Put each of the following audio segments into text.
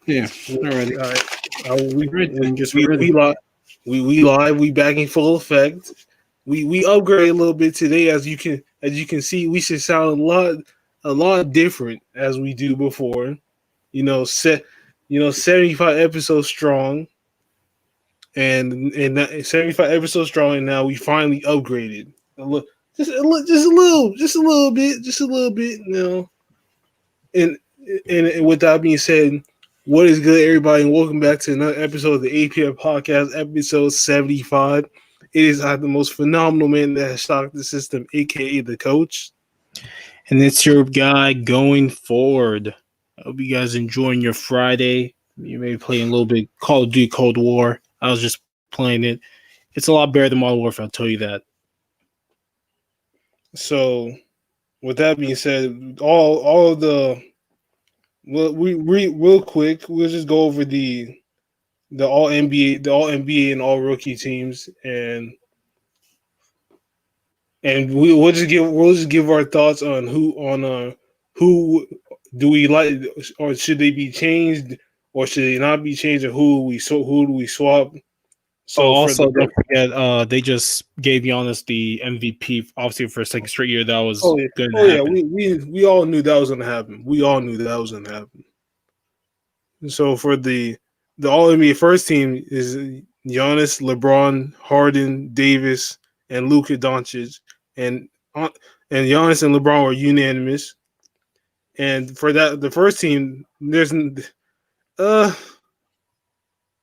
Yeah. Alrighty. All right. We Right then. Guess we're we ready. we live. We live. We back in full effect. We upgrade a little bit today, as you can see. We should sound a lot different as we do before. Set. 75 episodes strong, and 75 episodes strong, and now we finally upgraded. Just a little bit. And and with that being said, what is good, everybody, and welcome back to another episode of the APF podcast, episode 75. It is the most phenomenal man that has shocked the system, aka the coach. And it's your guy going forward. I hope you guys enjoying your Friday. You may be playing a little bit Call of Duty Cold War. I was just playing it. It's a lot better than Modern Warfare, I'll tell you that. So, with that being said, all of the we real quick, we'll just go over the all NBA and all rookie teams, and we'll just give our thoughts on who do we like, or should they be changed, or should they not be changed, or who do we swap. Oh, So for also, the don't forget, they just gave Giannis the MVP, obviously, for a second straight year. That was oh yeah going oh to yeah happen. we all knew that was gonna happen. We all knew that was gonna happen. So for the All NBA first team is Giannis, LeBron, Harden, Davis, and Luka Doncic, and and Giannis and LeBron were unanimous. And for that, the first team, uh,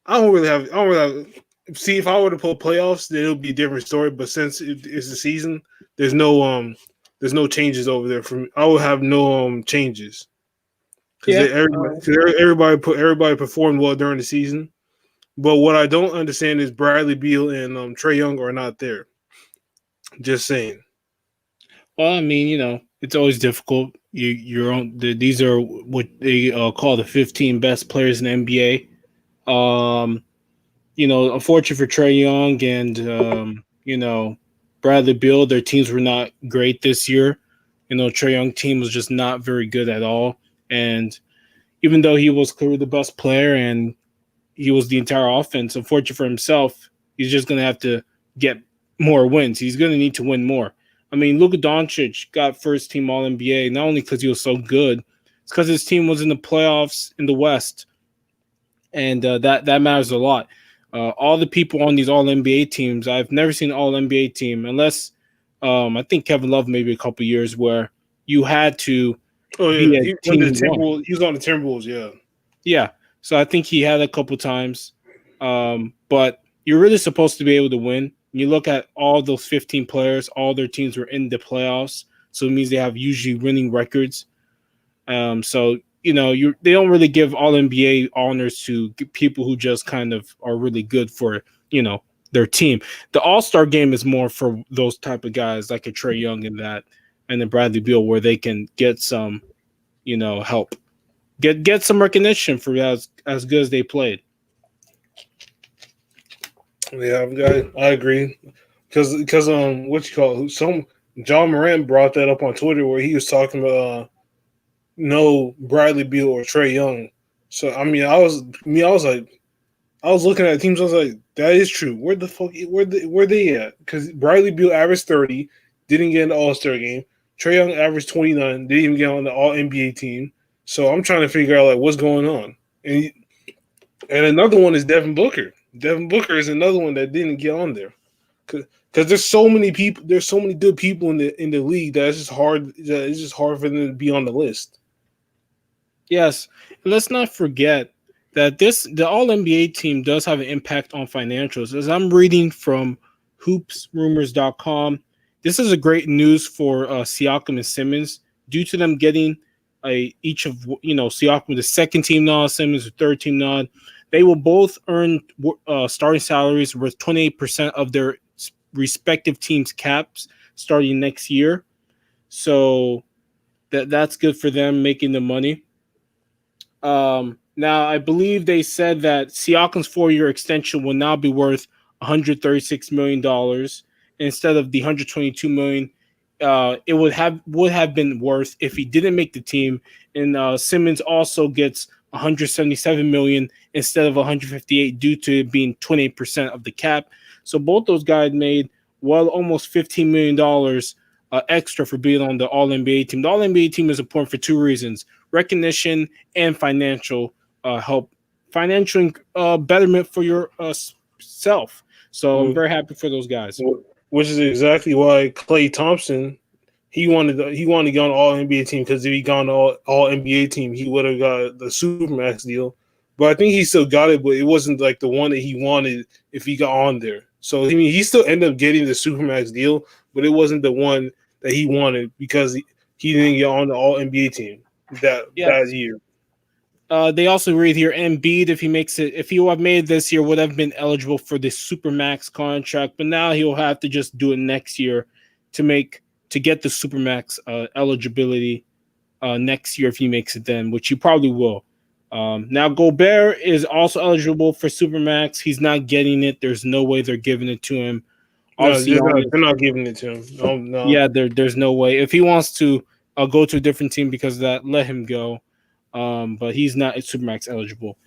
I don't really have. See, if I were to pull playoffs, then it would be a different story. But since it's the season, there's no changes over there for me. I will have no changes because Yeah. everybody performed well during the season. But what I don't understand is Bradley Beal and Trey Young are not there. Just saying. Well, I mean, it's always difficult. These are what they call the 15 best players in the NBA. Unfortunate for Trey Young and Bradley Beal, their teams were not great this year. Trey Young team was just not very good at all. And even though he was clearly the best player and he was the entire offense, unfortunate for himself, he's just going to have to get more wins. He's going to need to win more. I mean, Luka Doncic got first team All NBA not only because he was so good, it's because his team was in the playoffs in the West, and that matters a lot. All the people on these All NBA teams, I've never seen an All NBA team unless I think Kevin Love maybe a couple years where you had to Oh be yeah, a team who won. He was on the Timberwolves. Yeah. Yeah, so I think he had a couple times, but you're really supposed to be able to win. You look at all those 15 players; all their teams were in the playoffs, so it means they have usually winning records. So they don't really give All NBA honors to people who just kind of are really good for their team. The All-Star game is more for those type of guys like a Trey Young and then Bradley Beal, where they can get some help, get some recognition for as good as they played. Yeah, I agree. Because what you call it, some John Morant brought that up on Twitter where he was talking about no Bradley Beal or Trey Young. So I mean, I was looking at teams. I was like, that is true. Where they at? Because Bradley Beal averaged 30, didn't get an All Star game. Trey Young averaged 29, didn't even get on the All NBA team. So I'm trying to figure out like what's going on. And another one is Devin Booker. Devin Booker is another one that didn't get on there. Because there's so many people, there's so many good people in the league that it's just hard. It's just hard for them to be on the list. Yes, and let's not forget that the All NBA team does have an impact on financials. As I'm reading from hoopsrumors.com, this is a great news for Siakam and Simmons due to them getting each of Siakam with the second team nod, Simmons with third team nod. They will both earn starting salaries worth 28% of their respective teams' caps starting next year. So that's good for them making the money. Now, I believe they said that Siakam's 4-year extension will now be worth $136 million instead of the $122 million it would have been worse if he didn't make the team. And Simmons also gets 177 million instead of 158 due to it being 28% of the cap. So both those guys made almost $15 million extra for being on the All NBA team. The All NBA team is important for two reasons: recognition and financial help, financial betterment for your self. So I'm very happy for those guys. Which is exactly why Klay Thompson he wanted to get on the All NBA team, because if he got on the All NBA team, he would have got the Supermax deal. But I think he still got it, but it wasn't like the one that he wanted if he got on there. So I mean, he still ended up getting the Supermax deal, but it wasn't the one that he wanted because he didn't get on the All NBA team that year. They also read here, Embiid, if he would have made this year, would have been eligible for the Supermax contract, but now he'll have to just do it next year to get the Supermax eligibility next year if he makes it then, which he probably will. Now Gobert is also eligible for Supermax. He's not getting it. There's no way they're giving it to him. Obviously, they're not giving it to him. No. Yeah, there's no way. If he wants to go to a different team because of that, let him go. But he's not Supermax eligible.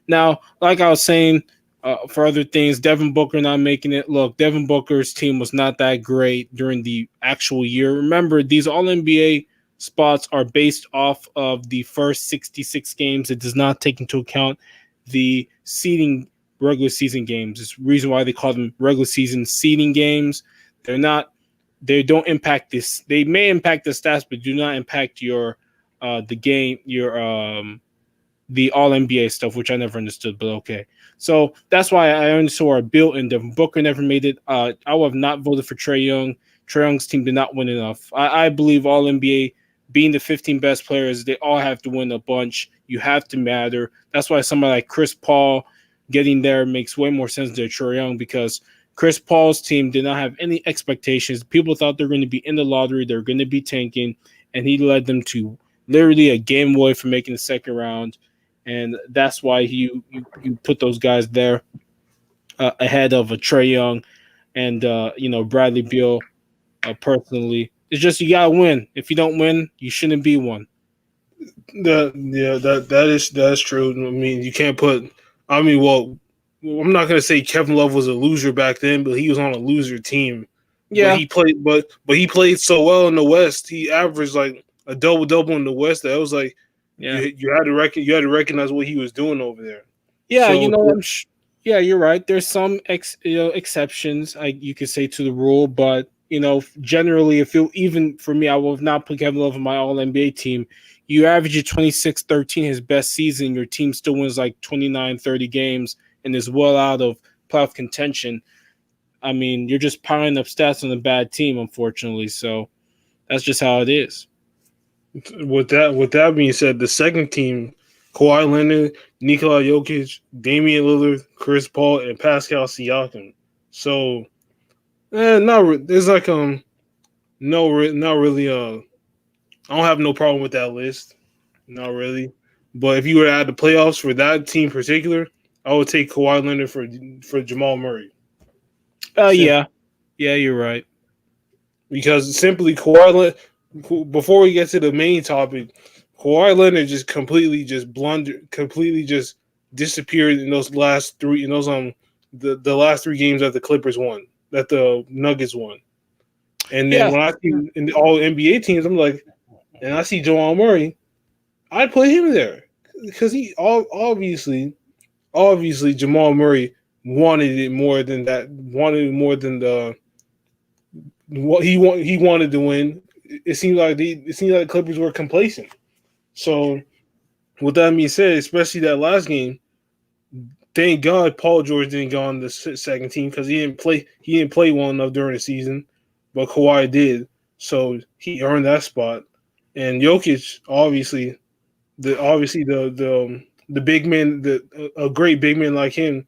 Now, like I was saying, for other things, Devin Booker not making it. Look, Devin Booker's team was not that great during the actual year. Remember, these All-NBA spots are based off of the first 66 games. It does not take into account the seeding regular season games. It's the reason why they call them regular season seeding games. They don't impact this. They may impact the stats, but do not impact the All NBA stuff, which I never understood, but okay. So that's why I understood our built in. Devin Booker never made it. I would have not voted for Trae Young. Trae Young's team did not win enough. I believe All NBA being the 15 best players, they all have to win a bunch. You have to matter. That's why somebody like Chris Paul getting there makes way more sense than Trae Young, because Chris Paul's team did not have any expectations. People thought they're going to be in the lottery. They're going to be tanking, and he led them to literally a game away from making the second round. And that's why you put those guys there ahead of a Trae Young and Bradley Beal. Personally, it's just you gotta win. If you don't win, you shouldn't be one. That is true. I mean, you can't put. I mean, well, I'm not gonna say Kevin Love was a loser back then, but he was on a loser team. Yeah, but he played so well in the West. He averaged like a double in the West. That was like, you had to recognize what he was doing over there. Yeah, you're right. There's some exceptions, you could say, to the rule, but generally, even for me, I will not put Kevin Love on my All NBA team. You average a 26-13, his best season. Your team still wins like 29, 30 games and is well out of playoff contention. I mean, you're just piling up stats on a bad team, unfortunately. So that's just how it is. With that being said, the second team, Kawhi Leonard, Nikola Jokic, Damian Lillard, Chris Paul, and Pascal Siakam. So, there's like not really. I don't have no problem with that list, not really. But if you were to add the playoffs for that team in particular, I would take Kawhi Leonard for Jamal Murray. Yeah, you're right. Because simply Kawhi Leonard. Before we get to the main topic, Kawhi Leonard just completely disappeared in those last three, the last 3 games that the Clippers won, that the Nuggets won. And then when I see in all NBA teams, I'm like, and I see Jamal Murray, I'd put him there because he obviously Jamal Murray wanted it more than that, what he wanted to win. It seemed like the Clippers were complacent. So, with that being said, especially that last game, thank God Paul George didn't go on the second team because he didn't play well enough during the season, but Kawhi did, so he earned that spot. And Jokic, obviously the big man, a great big man like him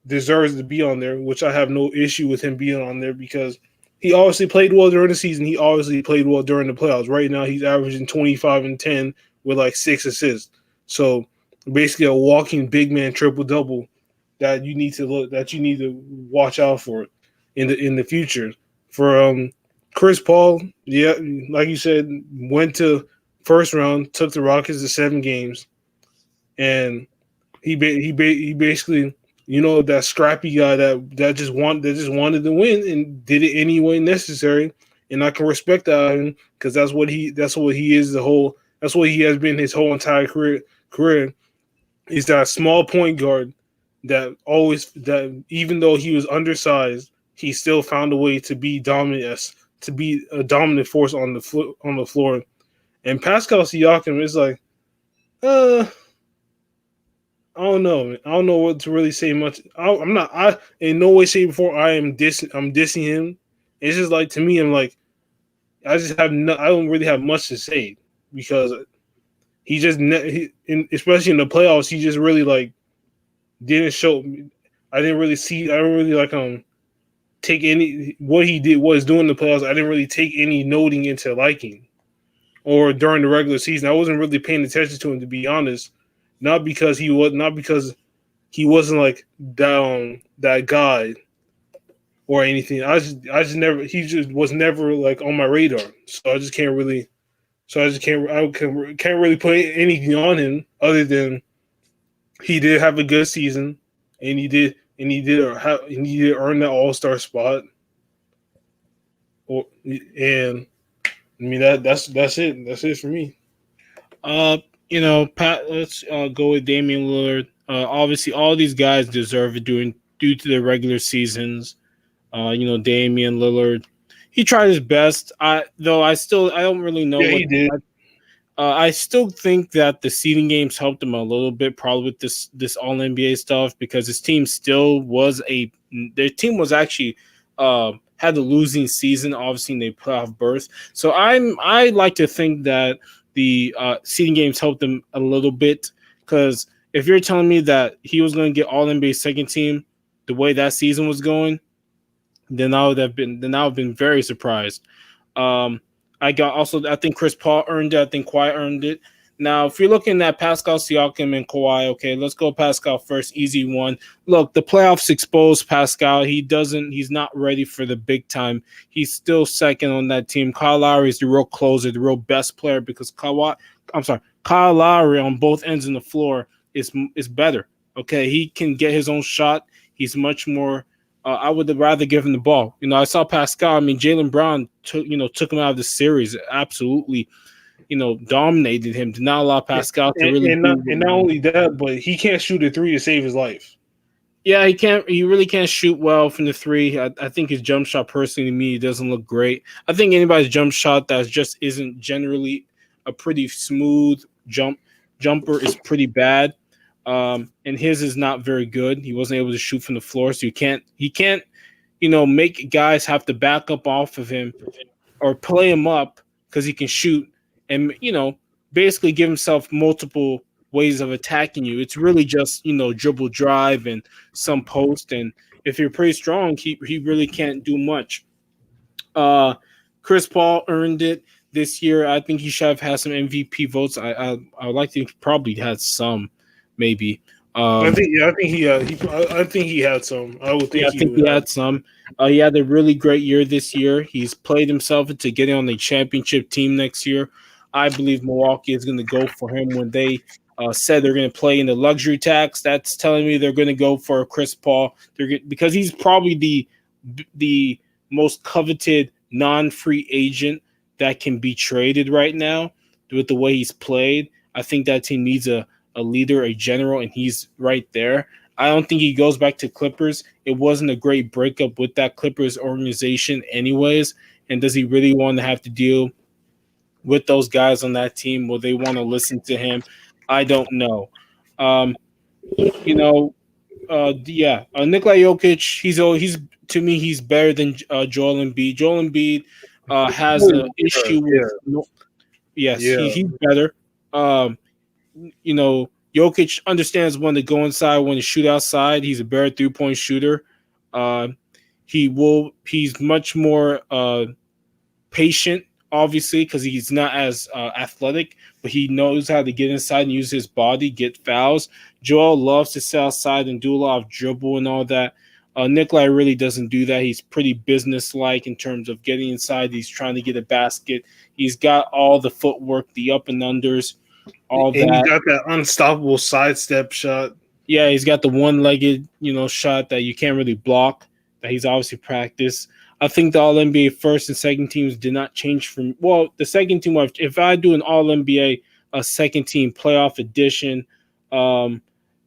deserves to be on there, which I have no issue with him being on there because he obviously played well during the season. He obviously played well during the playoffs. Right now, he's averaging 25 and 10 with like 6 assists. So basically, a walking big man triple double that you need to watch out for in the future. For Chris Paul, yeah, like you said, went to first round, took the Rockets to 7 games, and he basically, that scrappy guy that just wanted to win and did it any way necessary, and I can respect that out of him because that's what he is that's what he has been his whole entire career. He's that small point guard that even though he was undersized, he still found a way to be dominant, to be a dominant force on the floor. And Pascal Siakam is like, uh, I don't know. Man. I don't know what to really say much. I'm not. I in no way, shape, or form. I'm dissing him. It's just like to me. I'm like, I just have no. I don't really have much to say because he just especially in the playoffs, he just really like didn't show. I didn't really see. I don't really like take any what he did was doing in the playoffs. I didn't really take any noting into liking or during the regular season. I wasn't really paying attention to him, to be honest. Not because he wasn't like that guy or anything. I just never he just was never like on my radar. So I just can't really can't really put anything on him other than he did have a good season and he did earn that All-Star spot. And I mean that's it. That's it for me. Pat, let's go with Damian Lillard. Obviously, all these guys deserve it due to their regular seasons. Damian Lillard, he tried his best. I don't really know Yeah, what he did. I still think that the seeding games helped him a little bit, probably with this All NBA stuff, because his team still was their team was actually had a losing season, obviously in the playoff berth. So I like to think that the seeding games helped him a little bit, because if you're telling me that he was going to get All NBA second team the way that season was going, then I would have been very surprised. Um, I think Chris Paul earned it. I think Kawhi earned it. Now, if you're looking at Pascal Siakam and Kawhi, okay, let's go Pascal first, easy one. Look, the playoffs exposed Pascal. He's not ready for the big time. He's still second on that team. Kyle Lowry is the real closer, the real best player, because Kyle Lowry on both ends of the floor is better. Okay, he can get his own shot. He's much more. I would rather give him the ball. I saw Pascal. I mean, Jaylen Brown took him out of the series. Absolutely, dominated him. Did not allow Pascal to really And not only that, but he can't shoot a three to save his life. Yeah, he can't. He really can't shoot well from the three. I think his jump shot, personally, to me, doesn't look great. I think anybody's jump shot that just isn't generally a pretty smooth jumper is pretty bad. And his is not very good. He wasn't able to shoot from the floor, so he can't, make guys have to back up off of him or play him up because he can shoot and, basically give himself multiple ways of attacking you. It's really just, dribble drive and some post. And if you're pretty strong, he really can't do much. Chris Paul earned it this year. I think he should have had some MVP votes. I would like to probably had some, maybe. I think he had some. I would think I think he had some. He had a really great year this year. He's played himself into getting on the championship team next year. I believe Milwaukee is going to go for him when they said they're going to play in the luxury tax. That's telling me they're going to go for Chris Paul. Because he's probably the most coveted non-free agent that can be traded right now with the way he's played. I think that team needs a leader, a general, and he's right there. I don't think he goes back to Clippers. It wasn't a great breakup with that Clippers organization anyways. And does he really want to have to deal with those guys on that team? Will they want to listen to him? I don't know. Nikola Jokic, he's to me, he's better than Joel Embiid. Joel Embiid has an issue with yes, he's better. Jokic understands when to go inside, when to shoot outside. He's a better 3-point shooter. He's much more patient, obviously, because he's not as athletic, but he knows how to get inside and use his body, get fouls. Joel loves to sit outside and do a lot of dribble and all that. Nikolai really doesn't do that. He's pretty businesslike in terms of getting inside. He's trying to get a basket. He's got all the footwork, the up and unders, all And he's that. got that unstoppable sidestep shot. Yeah, he's got the one-legged, shot that you can't really block, that he's obviously practiced. I think the All-NBA first and second teams did not change from – well, the second team, if I do an All-NBA second team playoff edition,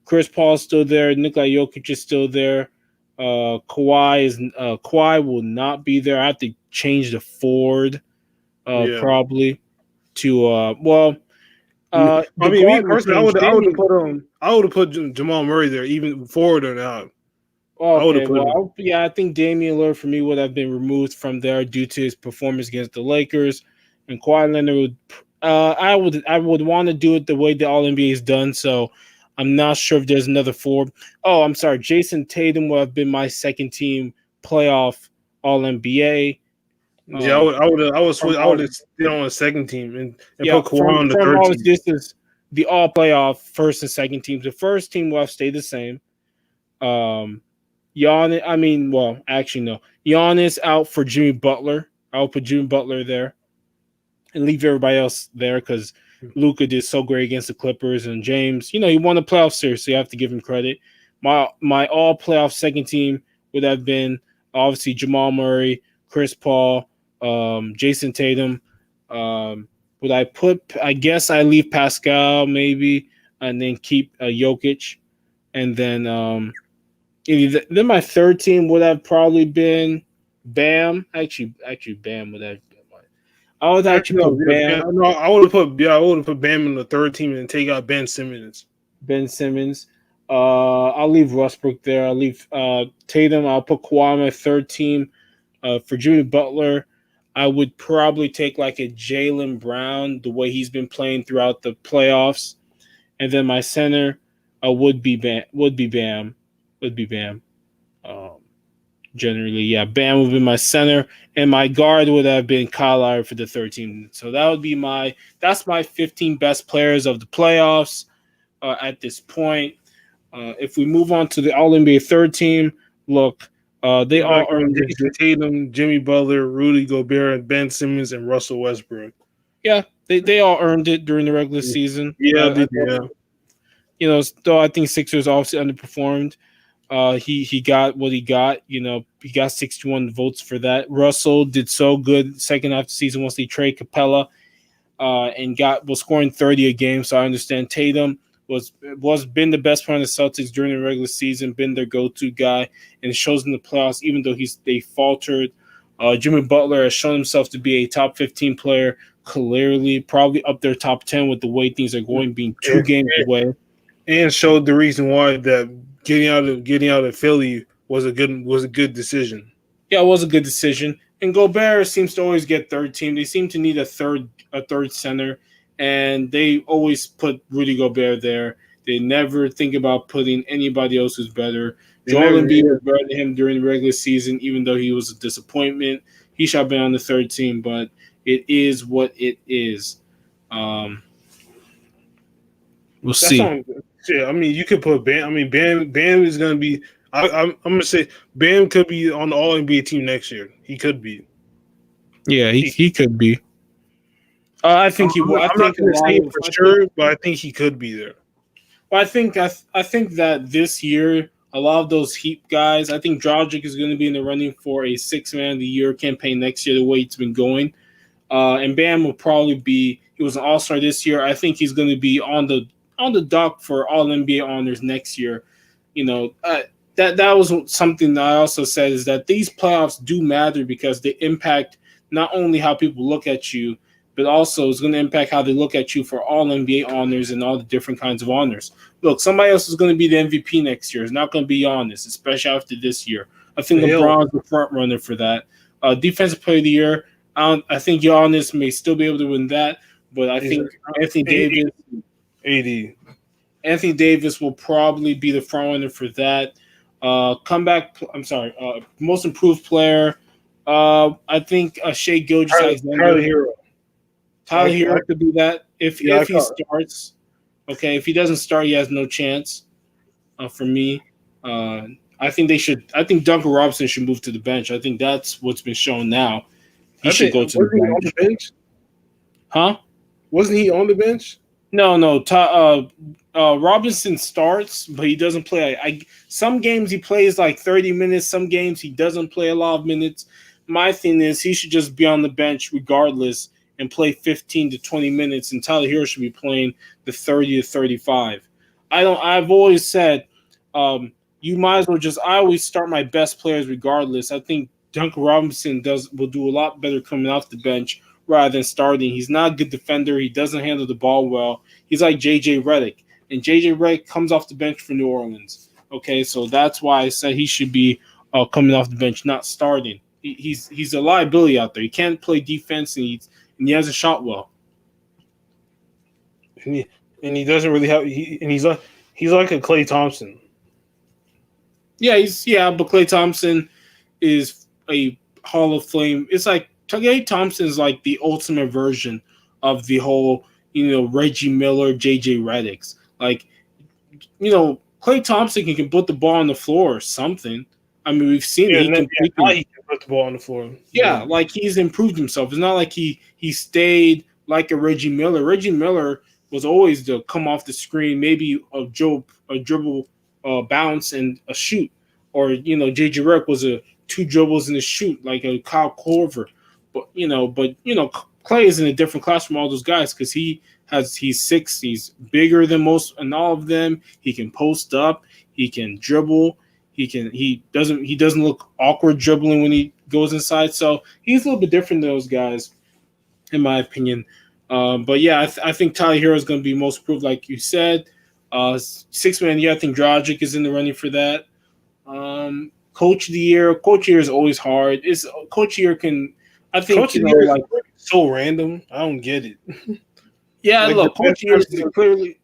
Chris Paul's still there. Nikola Jokic is still there. Kawhi will not be there. I have to change the forward probably to I the mean, me guard will personally, change. I would have put Jamal Murray there, even forward or not. Okay, I think Damian Lillard for me would have been removed from there due to his performance against the Lakers, and Kawhi Leonard would. I would want to do it the way the All NBA is done. So I'm not sure if there's another forward. Oh, I'm sorry. Jason Tatum would have been my second team playoff All NBA. Yeah, I would stay on a second team and put Kawhi on the third team. This is the all playoff first and second teams. The first team will have stayed the same. Giannis, no. Giannis out for Jimmy Butler. I'll put Jimmy Butler there and leave everybody else there because Luka did so great against the Clippers, and James, he won the playoff series, so you have to give him credit. My all playoff second team would have been obviously Jamal Murray, Chris Paul, Jason Tatum. Would I put? I guess I leave Pascal maybe, and then keep Jokic, and then my third team would have probably been Bam. Actually, Bam would have. I would actually put Bam. No, I would have put Bam in the third team and take out Ben Simmons. I'll leave Westbrook there. I'll leave Tatum. I'll put Kawhi on my third team. For Jimmy Butler, I would probably take like a Jaylen Brown, the way he's been playing throughout the playoffs, and then my center would be Bam. Generally, yeah, Bam would be my center, and my guard would have been Kyle Lowry for the third team. So that would be that's my 15 best players of the playoffs at this point. If we move on to the All NBA third team, look, they all earned it. Tatum, Jimmy Butler, Rudy Gobert, Ben Simmons, and Russell Westbrook. Yeah, they all earned it during the regular season. Yeah, though I think Sixers obviously underperformed. He got what he got. He got 61 votes for that. Russell did so good second half of the season once they trade Capella, and was scoring 30 a game. So I understand Tatum was been the best player on the Celtics during the regular season, been their go-to guy, and it shows in the playoffs. Even though they faltered, Jimmy Butler has shown himself to be a top 15 player. Clearly, probably up there top 10 with the way things are going, being 2 games away, and showed the reason why that. Getting out of Philly was a good decision. Yeah, it was a good decision. And Gobert seems to always get third team. They seem to need a third center, and they always put Rudy Gobert there. They never think about putting anybody else who's better. Joel Embiid was better than him during the regular season, even though he was a disappointment. He should have been on the third team, but it is what it is. We'll see. Yeah, I mean, you could put Bam. I mean, Bam is going to be. I'm going to say Bam could be on the All NBA team next year. He could be. Yeah, he could be. I think he will. I'm not going to say it for sure, but I think he could be there. Well, I think that this year, a lot of those Heat guys, I think Dragic is going to be in the running for a 6th Man of the Year campaign next year, the way it's been going. And Bam will probably be. He was an All-Star this year. I think he's going to be on the dock for All NBA honors next year. That was something that I also said, is that these playoffs do matter because they impact not only how people look at you, but also it's going to impact how they look at you for All NBA honors and all the different kinds of honors. Look, somebody else is going to be the MVP next year. It's not going to be Giannis, especially after this year. I think LeBron's the front runner for that. Defensive Player of the Year, I think Giannis may still be able to win that, but I think Anthony Davis will probably be the front runner for that. Most improved player. I think Shai Gilgeous-Alexander. Tyler Hero could be that if he starts. Okay, if he doesn't start, he has no chance. For me, I think Duncan Robinson should move to the bench. I think that's what's been shown now. He should go to the wasn't he on the bench. bench? Huh? Wasn't he on the bench? No. Robinson starts, but he doesn't play. Some games he plays like 30 minutes. Some games he doesn't play a lot of minutes. My thing is he should just be on the bench regardless and play 15 to 20 minutes, and Tyler Hero should be playing the 30 to 35. I've always said you might as well I always start my best players regardless. I think Duncan Robinson will do a lot better coming off the bench rather than starting. He's not a good defender. He doesn't handle the ball well. He's like J.J. Redick, and J.J. Redick comes off the bench for New Orleans. Okay, so that's why I said he should be coming off the bench, not starting. He's a liability out there. He can't play defense, and he hasn't shot well. And he doesn't really have. He's like a Klay Thompson. Yeah, but Klay Thompson is a Hall of Fame. It's like Klay Thompson is like the ultimate version of the whole, Reggie Miller, J.J. Redick's. Like, Klay Thompson can put the ball on the floor or something. I mean, we've seen it. He can put the ball on the floor. Yeah, like he's improved himself. It's not like he stayed like a Reggie Miller. Reggie Miller was always the come off the screen, maybe a dribble, bounce and a shoot, or J.J. Redick was a 2 dribbles and a shoot like a Kyle Korver. But Klay is in a different class from all those guys because he's 6', he's bigger than most and all of them. He can post up, he can dribble. He doesn't look awkward dribbling when he goes inside. So he's a little bit different than those guys, in my opinion. But yeah, I think Tyler Hero is going to be most improved, like you said. 6-man year, I think Dragic is in the running for that. Coach of the year. Coach of the year is always hard. Coach of the year can. I think Coach of the year is so random. I don't get it. Yeah, look, Coach of the year is clearly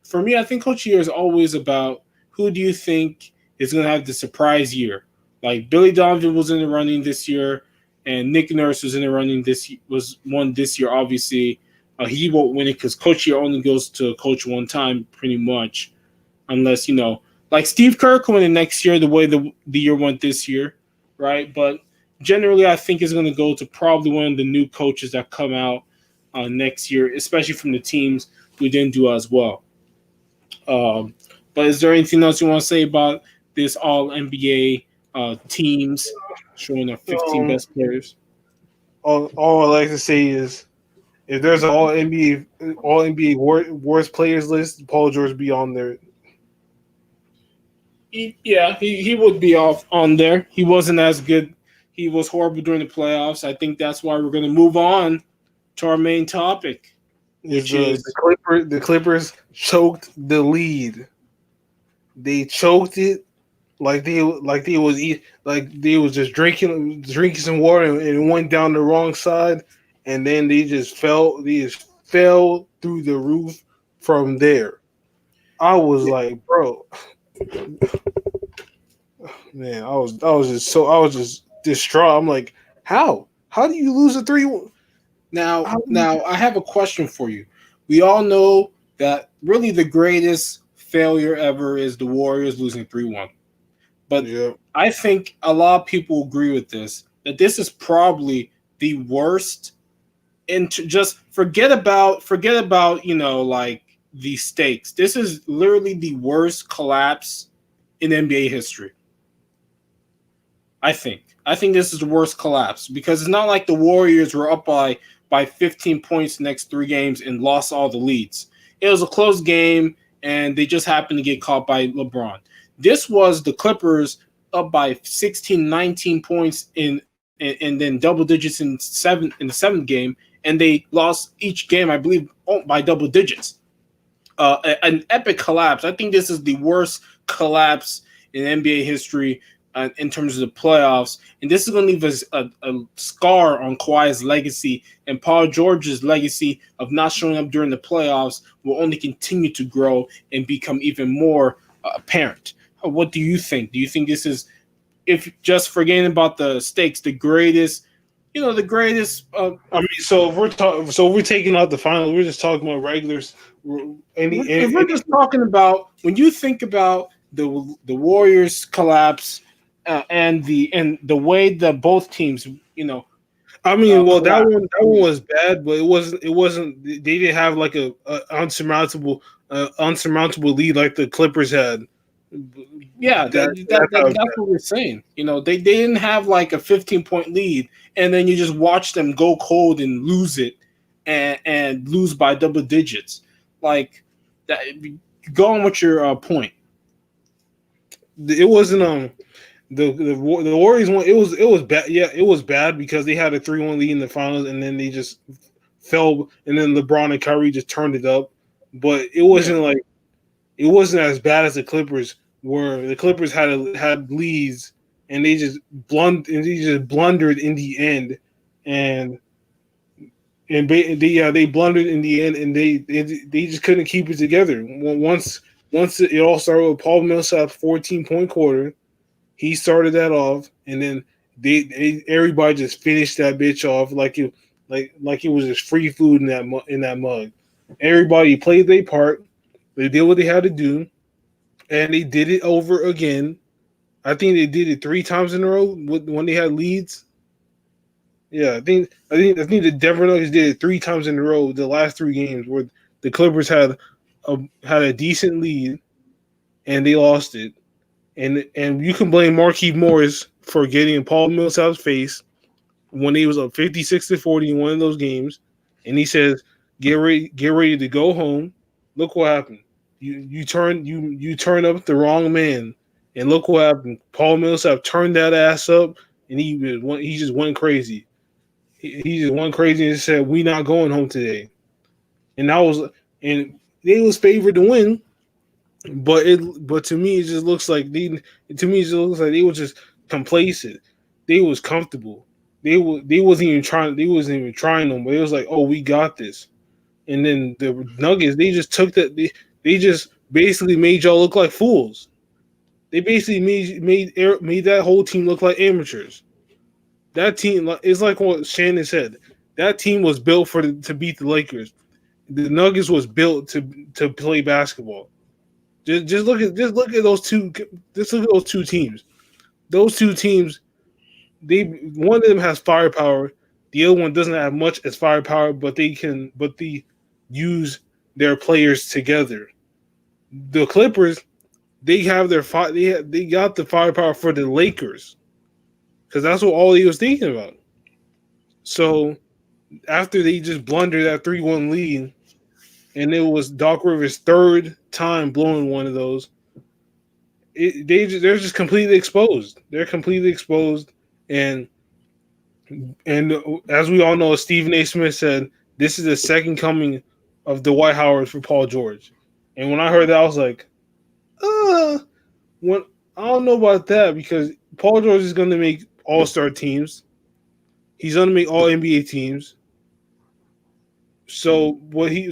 for me. I think Coach of the year is always about who do you think is going to have the surprise year. Like Billy Donovan was in the running this year, and Nick Nurse was in the running. Was one this year. Obviously, he won't win it because Coach of the year only goes to coach one time, pretty much, unless like Steve Kerr can win it next year the way the year went this year, right? But generally, I think it's going to go to probably one of the new coaches that come out next year, especially from the teams who didn't do as well. But is there anything else you want to say about this All NBA teams showing their 15 best players? All I like to say is, if there's an All NBA worst players list, Paul George would be on there. He would be off on there. He wasn't as good. He was horrible during the playoffs. I think that's why we're going to move on to our main topic, which is the Clippers choked the lead. They choked it like they was just drinking some water and it went down the wrong side, and then they just fell through the roof from there. I was like, bro, man, I was just distraught. I'm like, how do you lose a 3-1? Now I have a question for you. We all know that really the greatest failure ever is the Warriors losing 3-1. But I think a lot of people agree with this, that this is probably the worst. And just forget about like the stakes. This is literally the worst collapse in NBA history. I think this is the worst collapse because it's not like the Warriors were up by 15 points the next 3 games and lost all the leads. It was a close game, and they just happened to get caught by LeBron. This was the Clippers up by 16, 19 points and then double digits in the 7th game, and they lost each game, I believe, by double digits. An epic collapse. I think this is the worst collapse in NBA history in terms of the playoffs, and this is going to leave us a scar on Kawhi's legacy, and Paul George's legacy of not showing up during the playoffs will only continue to grow and become even more apparent. What do you think? Do you think this is, if just forgetting about the stakes, the greatest? The greatest. I mean, so if we're taking out the finals, we're just talking about regulars. If we're just talking about, when you think about the Warriors collapse and the way that both teams, I mean, well, that collapse. one was bad, but it wasn't. They didn't have like a unsurmountable lead like the Clippers had. Yeah, That's how it's that's what we're saying. They didn't have like a 15-point lead, and then you just watch them go cold and lose it, and lose by double digits. Like that. Go on with your point. it wasn't the Warriors one. It was bad. Yeah, it was bad because they had a 3-1 lead in the finals, and then they just fell, and then LeBron and Kyrie just turned it up. But it wasn't like it wasn't as bad as the Clippers were. The Clippers had leads, and they just blundered in the end, and they blundered in the end, and they just couldn't keep it together. Once it all started with Paul Millsap's 14-point quarter, he started that off, and then everybody just finished that bitch off like it was just free food in that mug. Everybody played their part. They did what they had to do, and they did it over again. I think they did it 3 times in a row when they had leads. Yeah, I think the Denver Nuggets did it 3 times in a row. The last 3 games where the Clippers had a decent lead and they lost it, and you can blame Markieff Morris for getting Paul Millsap's face when he was up 56-40 in one of those games, and he says, get ready to go home." Look what happened. You turn up the wrong man, and look what happened. Paul Millsap turned that ass up, and he just went crazy. He just went crazy and said, "We not going home today." And and they was favored to win, but to me it just looks like they were just complacent. They was comfortable. They wasn't even trying them, but it was like, "Oh, we got this." And then the Nuggets, they just took that they just basically made y'all look like fools. They basically made that whole team look like amateurs. That team is like what Shannon said. That team was built to beat the Lakers. The Nuggets was built to play basketball. Just look at those two. Just look at those two teams. Those two teams, one of them has firepower. The other one doesn't have much as firepower, but they use their players together. The Clippers, they have they got the firepower for the Lakers because that's what all he was thinking about. So after they just blundered that 3-1 lead, and it was Doc Rivers' third time blowing one of those, they're just completely exposed. They're completely exposed, and as we all know, Stephen A. Smith said this is the second coming of Dwight Howard for Paul George. And when I heard that, I was like, when I don't know about that because Paul George is going to make All-Star teams. He's going to make All NBA teams. So when he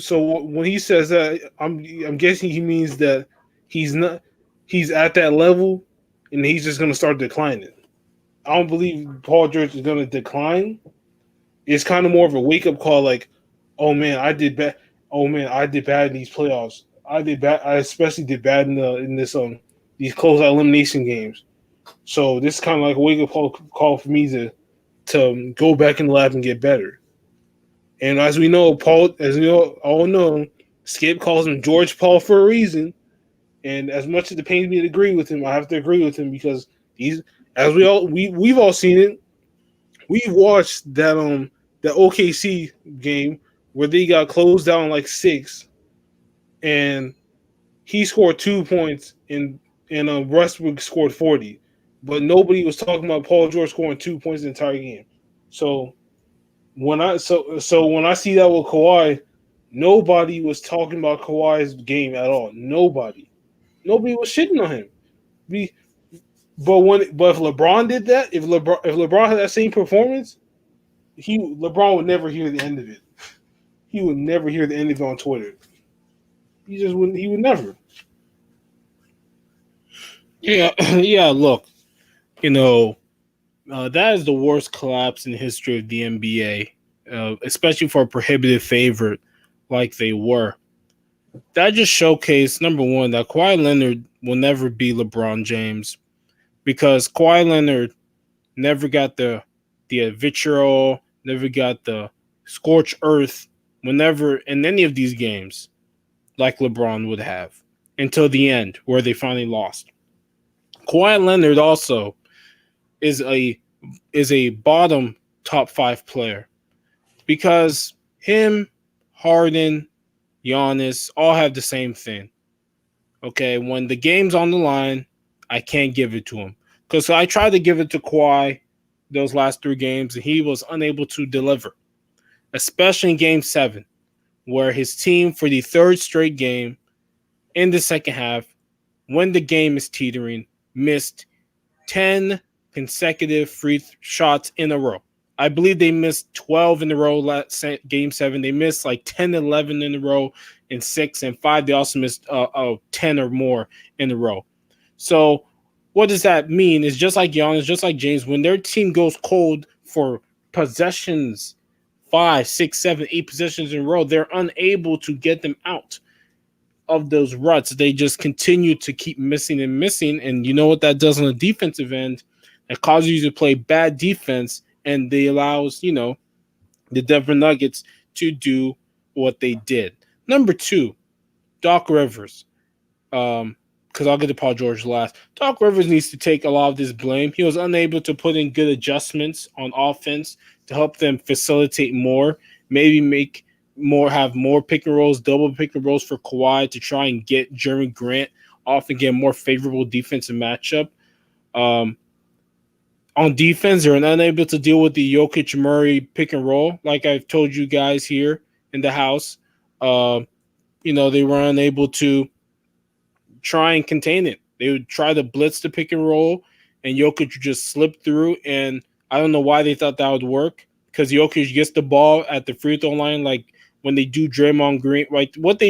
says that, I'm guessing he means that he's at that level, and he's just going to start declining. I don't believe Paul George is going to decline. It's kind of more of a wake up call, like, oh man, I did bad. Oh man, I did bad in these playoffs. I did bad. I especially did bad in these closeout elimination games. So this is kind of like a wake up call for me to go back in the lab and get better. And as we all know, Skip calls him George Paul for a reason. And as much as it pains me to agree with him, I have to agree with him because as we've all seen it. We've watched that OKC game where they got closed down like 6, and he scored 2 points and Westbrook scored 40, but nobody was talking about Paul George scoring 2 points the entire game. So when I see that with Kawhi, nobody was talking about Kawhi's game at all. Nobody was shitting on him. But if LeBron did that, if LeBron had that same performance, LeBron would never hear the end of it. He would never hear the end of it on Twitter. He just wouldn't. He would never. Yeah, yeah. Look, that is the worst collapse in the history of the NBA, especially for a prohibitive favorite like they were. that just showcased, number one, that Kawhi Leonard will never be LeBron James because Kawhi Leonard never got the vitriol, never got the scorched earth whenever in any of these games like LeBron would have until the end where they finally lost. Kawhi Leonard also is a bottom top 5 player because him, Harden, Giannis all have the same thing. Okay, when the game's on the line, I can't give it to him because I tried to give it to Kawhi those last 3 games and he was unable to deliver, especially in Game 7, where his team for the third straight game in the second half, when the game is teetering, missed 10 consecutive free shots in a row. I believe they missed 12 in a row last Game 7. They missed like 10, 11 in a row in 6 and 5. They also missed 10 or more in a row. So what does that mean? It's just like Giannis, just like James, when their team goes cold for possessions, 5, 6, 7, 8 possessions in a row, they're unable to get them out of those ruts. They just continue to keep missing and missing. And you know what that does on the defensive end? It causes you to play bad defense, and they allows, the Denver Nuggets to do what they did. Number 2, Doc Rivers. Because I'll get to Paul George last. Doc Rivers needs to take a lot of this blame. He was unable to put in good adjustments on offense to help them facilitate more, maybe have more pick and rolls, double pick and rolls for Kawhi to try and get Jeremy Grant off and get a more favorable defensive matchup. On defense, they're unable to deal with the Jokic Murray pick and roll, like I've told you guys here in the house. They were unable to try and contain it. They would try to blitz the pick and roll, and Jokic would just slip through. And I don't know why they thought that would work, because Jokic gets the ball at the free throw line, like when they do Draymond Green, right? What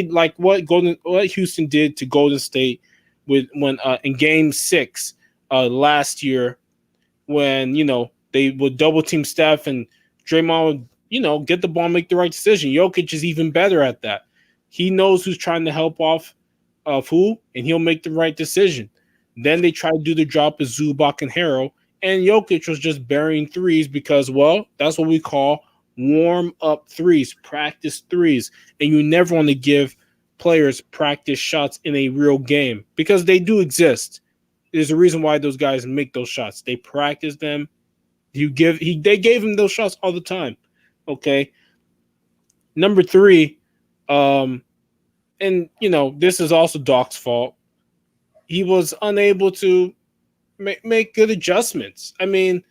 Houston did to Golden State when in Game 6 last year, when they would double team Steph and Draymond would get the ball, make the right decision. Jokic is even better at that. He knows who's trying to help off of who, and he'll make the right decision. Then they try to do the drop of Zubac and Harrell, and Jokic was just burying threes because, well, that's what we call warm-up threes, practice threes. And you never want to give players practice shots in a real game because they do exist. There's a reason why those guys make those shots. They practice them. They gave him those shots all the time. Okay. Number 3, and this is also Doc's fault. He was unable to make good adjustments. I mean,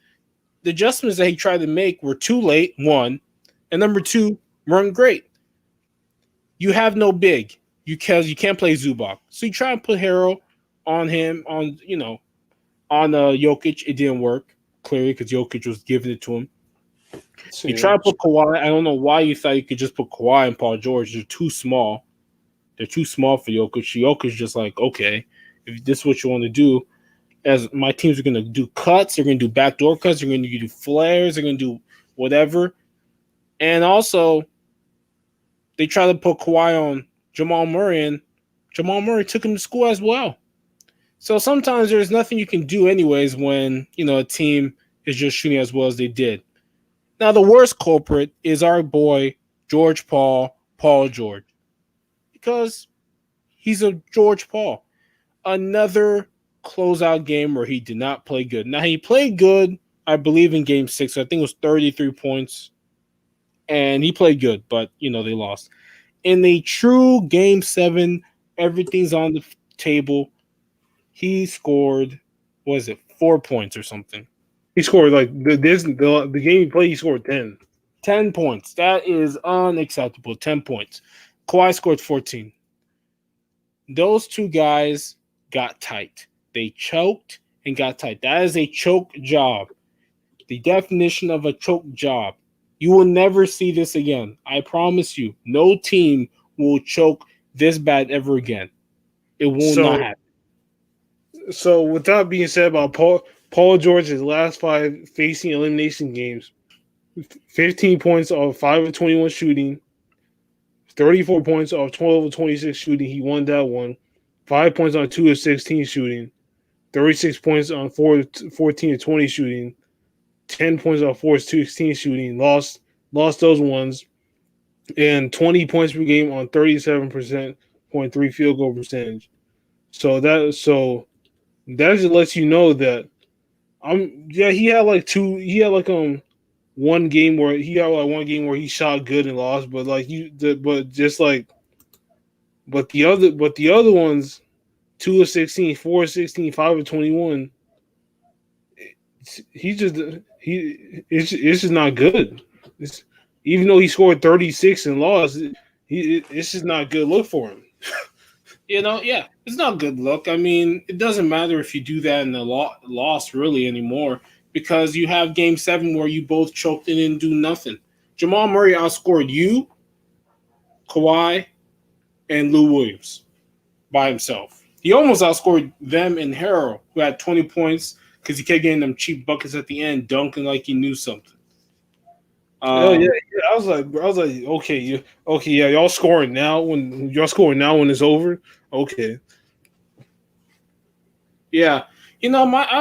the adjustments that he tried to make were too late, 1, and number 2, weren't great. You have no big because you can't play Zubac. So you try and put Harrell on him, on Jokic. It didn't work, clearly, because Jokic was giving it to him. You try to put Kawhi. I don't know why you thought you could just put Kawhi and Paul George. They're too small. They're too small for Jokic. Jokic's just like, okay, if this is what you want to do, as my teams are going to do cuts, they're going to do backdoor cuts, they're going to do flares, they're going to do whatever. And also, they try to put Kawhi on Jamal Murray, and Jamal Murray took him to school as well. So sometimes there's nothing you can do anyways when, a team is just shooting as well as they did. Now, the worst culprit is our boy, Paul George, because he's a George Paul. Another closeout game where he did not play good. Now, he played good, I believe, in Game 6. I think it was 33 points, and he played good, but, they lost. In a true Game 7, everything's on the table. He scored, 4 points or something? He scored the game he played. He scored 10. 10 points. That is unacceptable. 10 points. Kawhi scored 14. Those two guys got tight. They choked and got tight. That is a choke job. The definition of a choke job. You will never see this again. I promise you. No team will choke this bad ever again. It will not happen. So with that being said about Paul George's last 5 facing elimination games, 15 points off 5 of 21 shooting, 34 points off 12 of 26 shooting. He won that one. 5 points on 2 of 16 shooting. 36 points on 14 of 20 shooting. 10 points on 4 of 16 shooting. Lost those ones. And 20 points per game on 37.3 field goal percentage. So that just lets you know that he had one game where he shot good and lost, but the other ones, 2 of 16, 4 of 16, 5 of 21, it's just not good. Even though he scored 36 and lost, it's just not a good look for him. Yeah, it's not a good look. I mean, it doesn't matter if you do that in the loss really anymore, because you have Game 7 where you both choked and didn't do nothing. Jamal Murray outscored you, Kawhi, and Lou Williams by himself. He almost outscored them and Harrell, who had 20 points because he kept getting them cheap buckets at the end, dunking like he knew something. Yeah. I was like, okay, yeah, y'all scoring now when it's over. Okay. Yeah. I've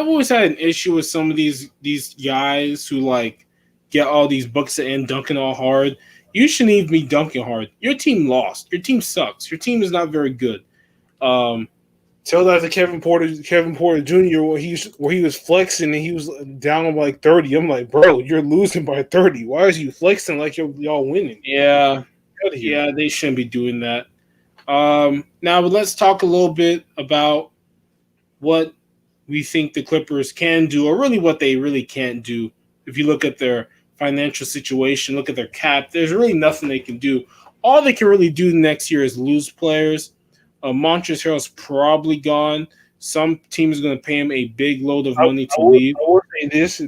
always had an issue with some of these guys who like get all these buckets and dunking all hard. You shouldn't even be dunking hard. Your team lost. Your team sucks. Your team is not very good. Tell that to Kevin Porter Jr. where he was flexing and he was down by like 30. I'm like, bro, you're losing by 30. Why is you flexing like y'all winning? Yeah, they shouldn't be doing that. Now, let's talk a little bit about what we think the Clippers can do, or really what they really can't do. If you look at their financial situation, look at their cap, there's really nothing they can do. All they can really do next year is lose players. Montrezl Harrell's probably gone. Some team is going to pay him a big load of money to leave. I will say this: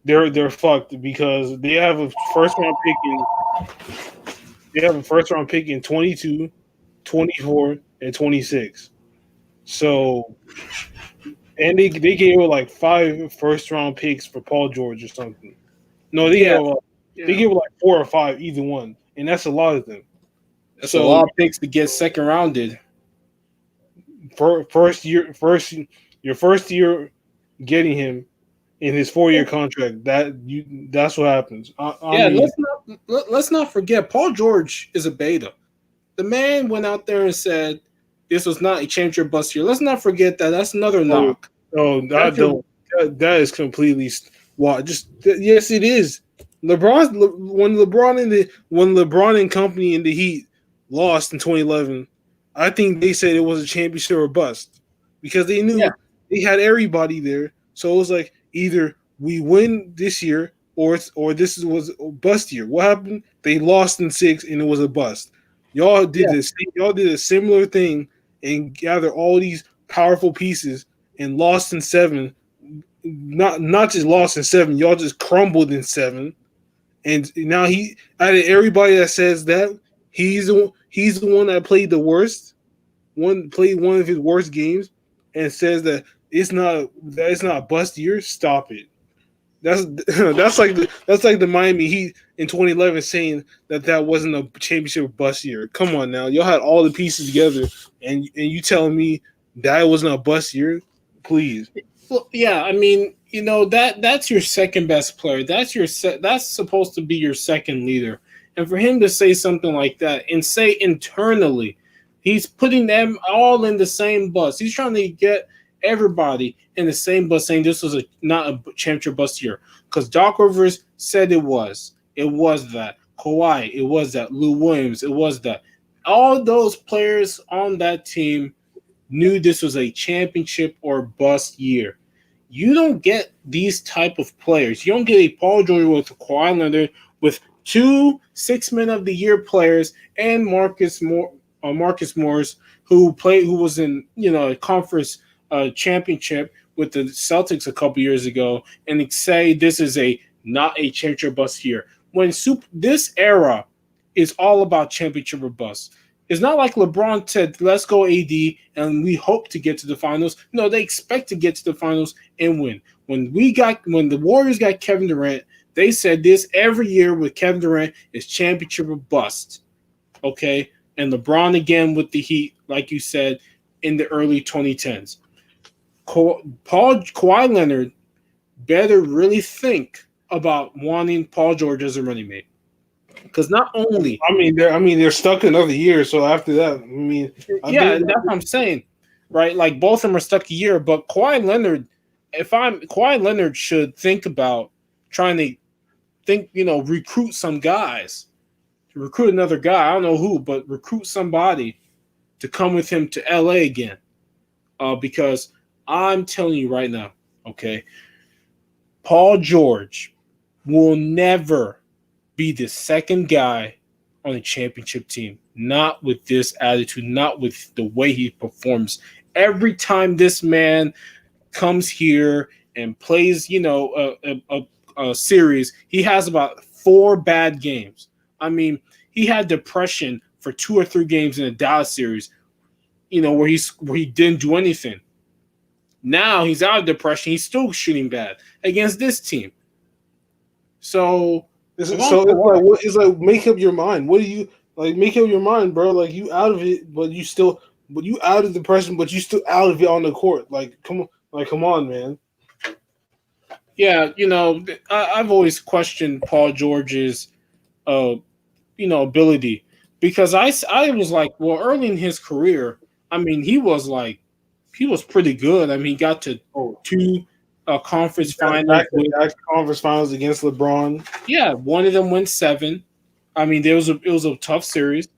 they're fucked because they have a first round pick in 22, 24, and 26. So, and they gave like 5 first round picks for Paul George or something. No, they gave like 4 or 5 either one, and that's a lot of them. That's a lot of picks to get second rounded. Your first year getting him in his 4-year contract. That's what happens. Let's not forget Paul George is a beta. The man went out there and said this was not a change or bust year. Let's not forget that. That's another knock. That is completely yes, it is. When LeBron and company in the Heat lost in 2011. I think they said it was a championship or bust because they knew they had everybody there. So it was like either we win this year or this was a bust year. What happened? They lost in 6 and it was a bust. Y'all did this. Y'all did a similar thing and gathered all these powerful pieces and lost in 7. Not just lost in 7. Y'all just crumbled in 7. And now out of everybody that says that, he's the one that played the worst. Played one of his worst games and says that it's not a bust year. Stop it. That's like the Miami Heat in 2011 saying that wasn't a championship bust year. Come on now, y'all had all the pieces together, and you telling me that wasn't a bust year? Please. Well, yeah, I mean, that's your second best player. That's supposed to be your second leader. And for him to say something like that and say internally, he's putting them all in the same bus. He's trying to get everybody in the same bus, saying this was not a championship bust year. Because Doc Rivers said it was. It was that. Kawhi, it was that. Lou Williams, it was that. All those players on that team knew this was a championship or bust year. You don't get these type of players. You don't get a Paul George with Kawhi Leonard with 2 6-man of the year players and Marcus Morris, who was in a conference championship with the Celtics a couple years ago, and say this is not a championship bust year. When this era is all about championship or bust. It's not like LeBron said, let's go AD, and we hope to get to the finals. No, they expect to get to the finals and win. When the Warriors got Kevin Durant, they said this every year with Kevin Durant is championship or bust. okay, and LeBron again with the Heat, like you said, in the early 2010s. Kawhi Leonard better really think about wanting Paul George as a running mate. Because not only, they're stuck another year. So after that, yeah, that's what I'm saying, right? Like both of them are stuck a year, but Kawhi Leonard should think about trying to recruit some guys, recruit another guy. I don't know who, but recruit somebody to come with him to LA again. Because I'm telling you right now, okay, Paul George will never be the second guy on a championship team. Not with this attitude, not with the way he performs. Every time this man comes here and plays, a series, he has about 4 bad games. I mean, he had depression for 2 or 3 games in the Dallas series, where he didn't do anything. Now he's out of depression. He's still shooting bad against this team. So it's like make up your mind. What do you like? Make up your mind, bro. Like you out of it, but you out of depression, but you still out of it on the court. Like come on, man. Yeah, I've always questioned Paul George's, ability, because I was like, well, early in his career, I mean, he was pretty good. I mean, he got to 2 conference finals. Conference finals against LeBron. Yeah, one of them went 7. I mean, it was a tough series,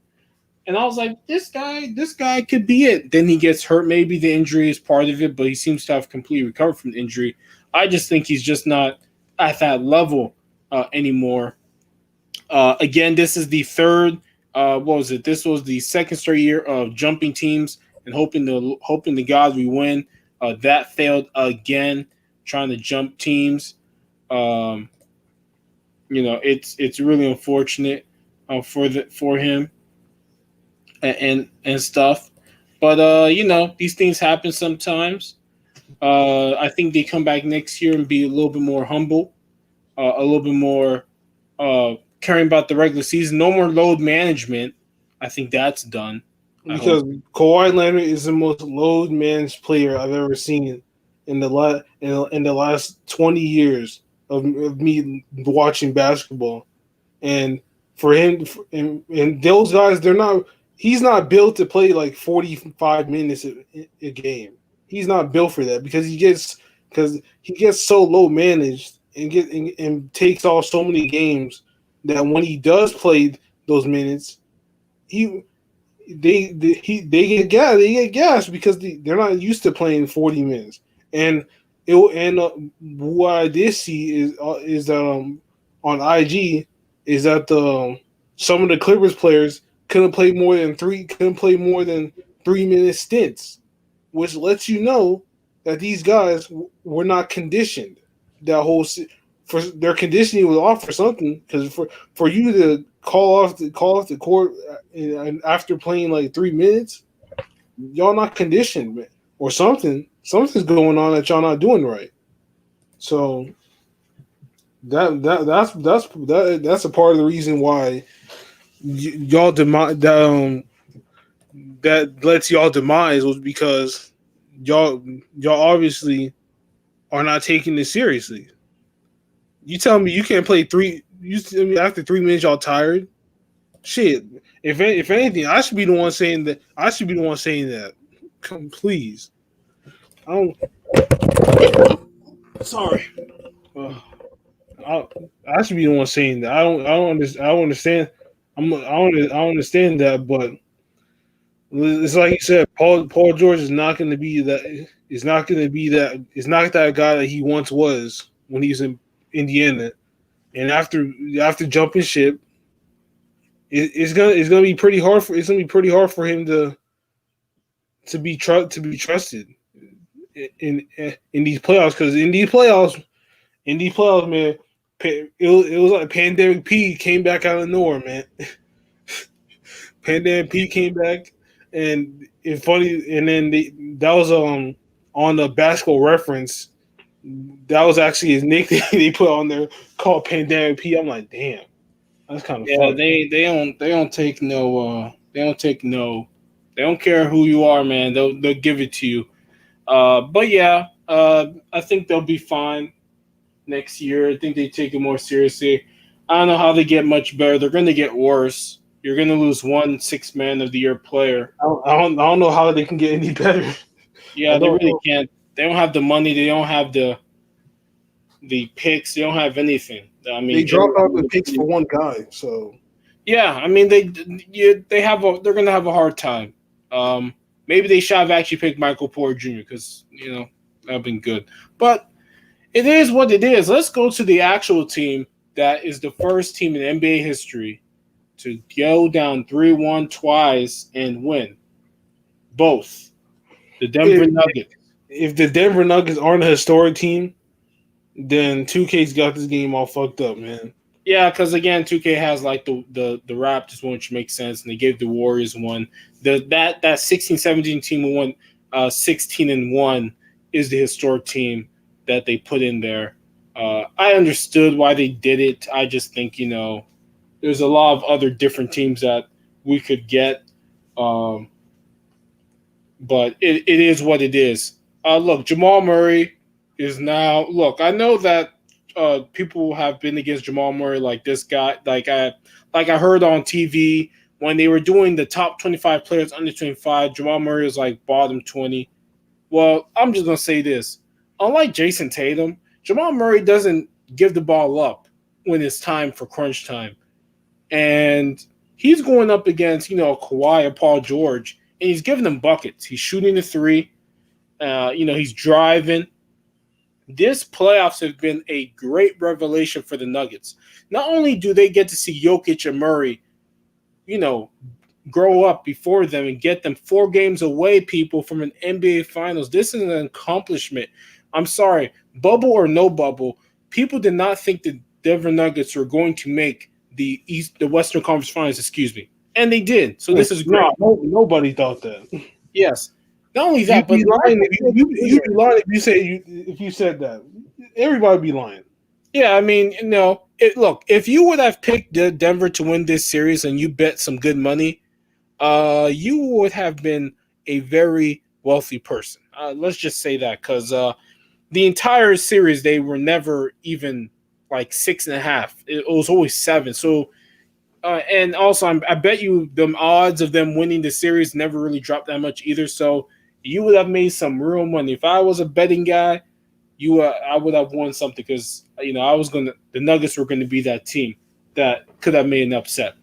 and I was like, this guy could be it. Then he gets hurt. Maybe the injury is part of it, but he seems to have completely recovered from the injury. I just think he's just not at that level anymore. Again, this is the third. What was it? This was the second straight year of jumping teams and hoping to God we win. That failed again, trying to jump teams. It's really unfortunate for him and stuff. But these things happen sometimes. I think they come back next year and be a little bit more humble, a little bit more caring about the regular season. No more load management. I think that's done. Because Kawhi Leonard is the most load managed player I've ever seen in the last 20 years of me watching basketball. And for him, and those guys, he's not built to play like 45 minutes a game. He's not built for that because he gets so low managed and takes off so many games that when he does play those minutes, they get gassed because they're not used to playing 40 minutes. And what I did see is that on IG is that some of the Clippers players couldn't play more than 3-minute stints, which lets you know that these guys were not conditioned. For their conditioning was off for something, because for you to call off the court and after playing like 3 minutes, y'all not conditioned, man, or something's going on that y'all not doing right. So that's a part of the reason why y'all that lets y'all demise, was because y'all obviously are not taking this seriously. You tell me you can't play 3. You tell me after 3 minutes y'all tired. Shit. If anything, I should be the one saying that. Come, please. I should be the one saying that. I don't understand. I don't understand that, but it's like you said, Paul George is not going to be that. It's not going to be that. It's not that guy that he once was when he was in Indiana. And after jumping ship, it's gonna be pretty hard for him to be trusted in these playoffs, because in these playoffs, man, it was like Pandemic P came back out of nowhere, man. Pandemic P came back, and it's funny. And then that was on the Basketball Reference. That was actually his nickname they put on there, called Pandemic P. I'm like, damn. That's kind of Yeah, fucked. they don't take no they don't care who you are, man. They'll give it to you. But yeah, I think they'll be fine next year. I think they take it more seriously. I don't know how they get much better. They're going to get worse. You're going to lose one man of the year player. I don't know how they can get any better. I Yeah, they don't really know. can't. They don't have the money. They don't have the picks. They don't have anything. I They mean, dropped out the picks for one guy, so yeah. I mean, they're going to have a hard time. Maybe they should have actually picked Michael Porter Jr. because that'd been good. But it is what it is. Let's go to the actual team that is the first team in NBA history to go down 3-1 twice and win both. The Denver if, Nuggets. if the Denver Nuggets aren't a historic team, then 2K's got this game all fucked up, man. Yeah, because again, 2K has like the Raptors one, which makes sense, and they gave the Warriors one. That 16-17 team who won 16-1 is the historic team that they put in there. I understood why they did it. I just think there's a lot of other different teams that we could get, um, but it is what it is. Look, Jamal Murray is now. Look, I know that people have been against Jamal Murray, like this guy. Like I heard on TV when they were doing the top 25 players under 25. Jamal Murray was like bottom 20. Well, I'm just gonna say this: unlike Jason Tatum, Jamal Murray doesn't give the ball up when it's time for crunch time, and he's going up against Kawhi or Paul George, and he's giving them buckets. He's shooting the three. He's driving. This playoffs have been a great revelation for the Nuggets. Not only do they get to see Jokic and Murray, you know, grow up before them and get them 4 games away, people, from an NBA Finals. This is an accomplishment. I'm sorry, bubble or no bubble, people did not think the Denver Nuggets were going to make the Western Conference Finals, and they did. So this is great. Nobody thought that. Yes. Not only You'd that, but be lying you'd be lying if you said that. Everybody be lying. yeah, I mean, look, if you would have picked Denver to win this series and you bet some good money, you would have been a very wealthy person. Let's just say that, because the entire series they were never even like 6.5. It was always 7. So, and also I bet you the odds of them winning the series never really dropped that much either. So you would have made some real money. If I was a betting guy, I would have won something, because the Nuggets were gonna be that team that could have made an upset.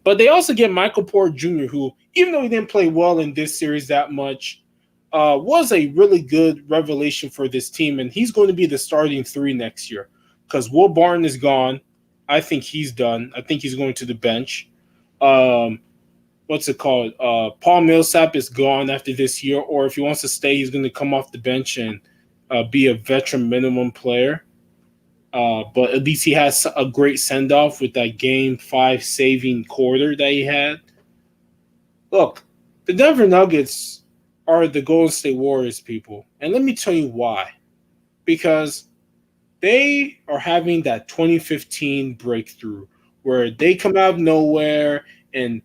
But they also get Michael Porter Jr., who, even though he didn't play well in this series that much, was a really good revelation for this team, and he's going to be the starting 3 next year, because Will Barton is gone. I think he's done. I think he's going to the bench. What's it called? Paul Millsap is gone after this year, or if he wants to stay, he's going to come off the bench and be a veteran minimum player. But at least he has a great send-off with that Game 5 saving quarter that he had. Look, the Denver Nuggets are the Golden State Warriors, people. And let me tell you why. Because they are having that 2015 breakthrough where they come out of nowhere and,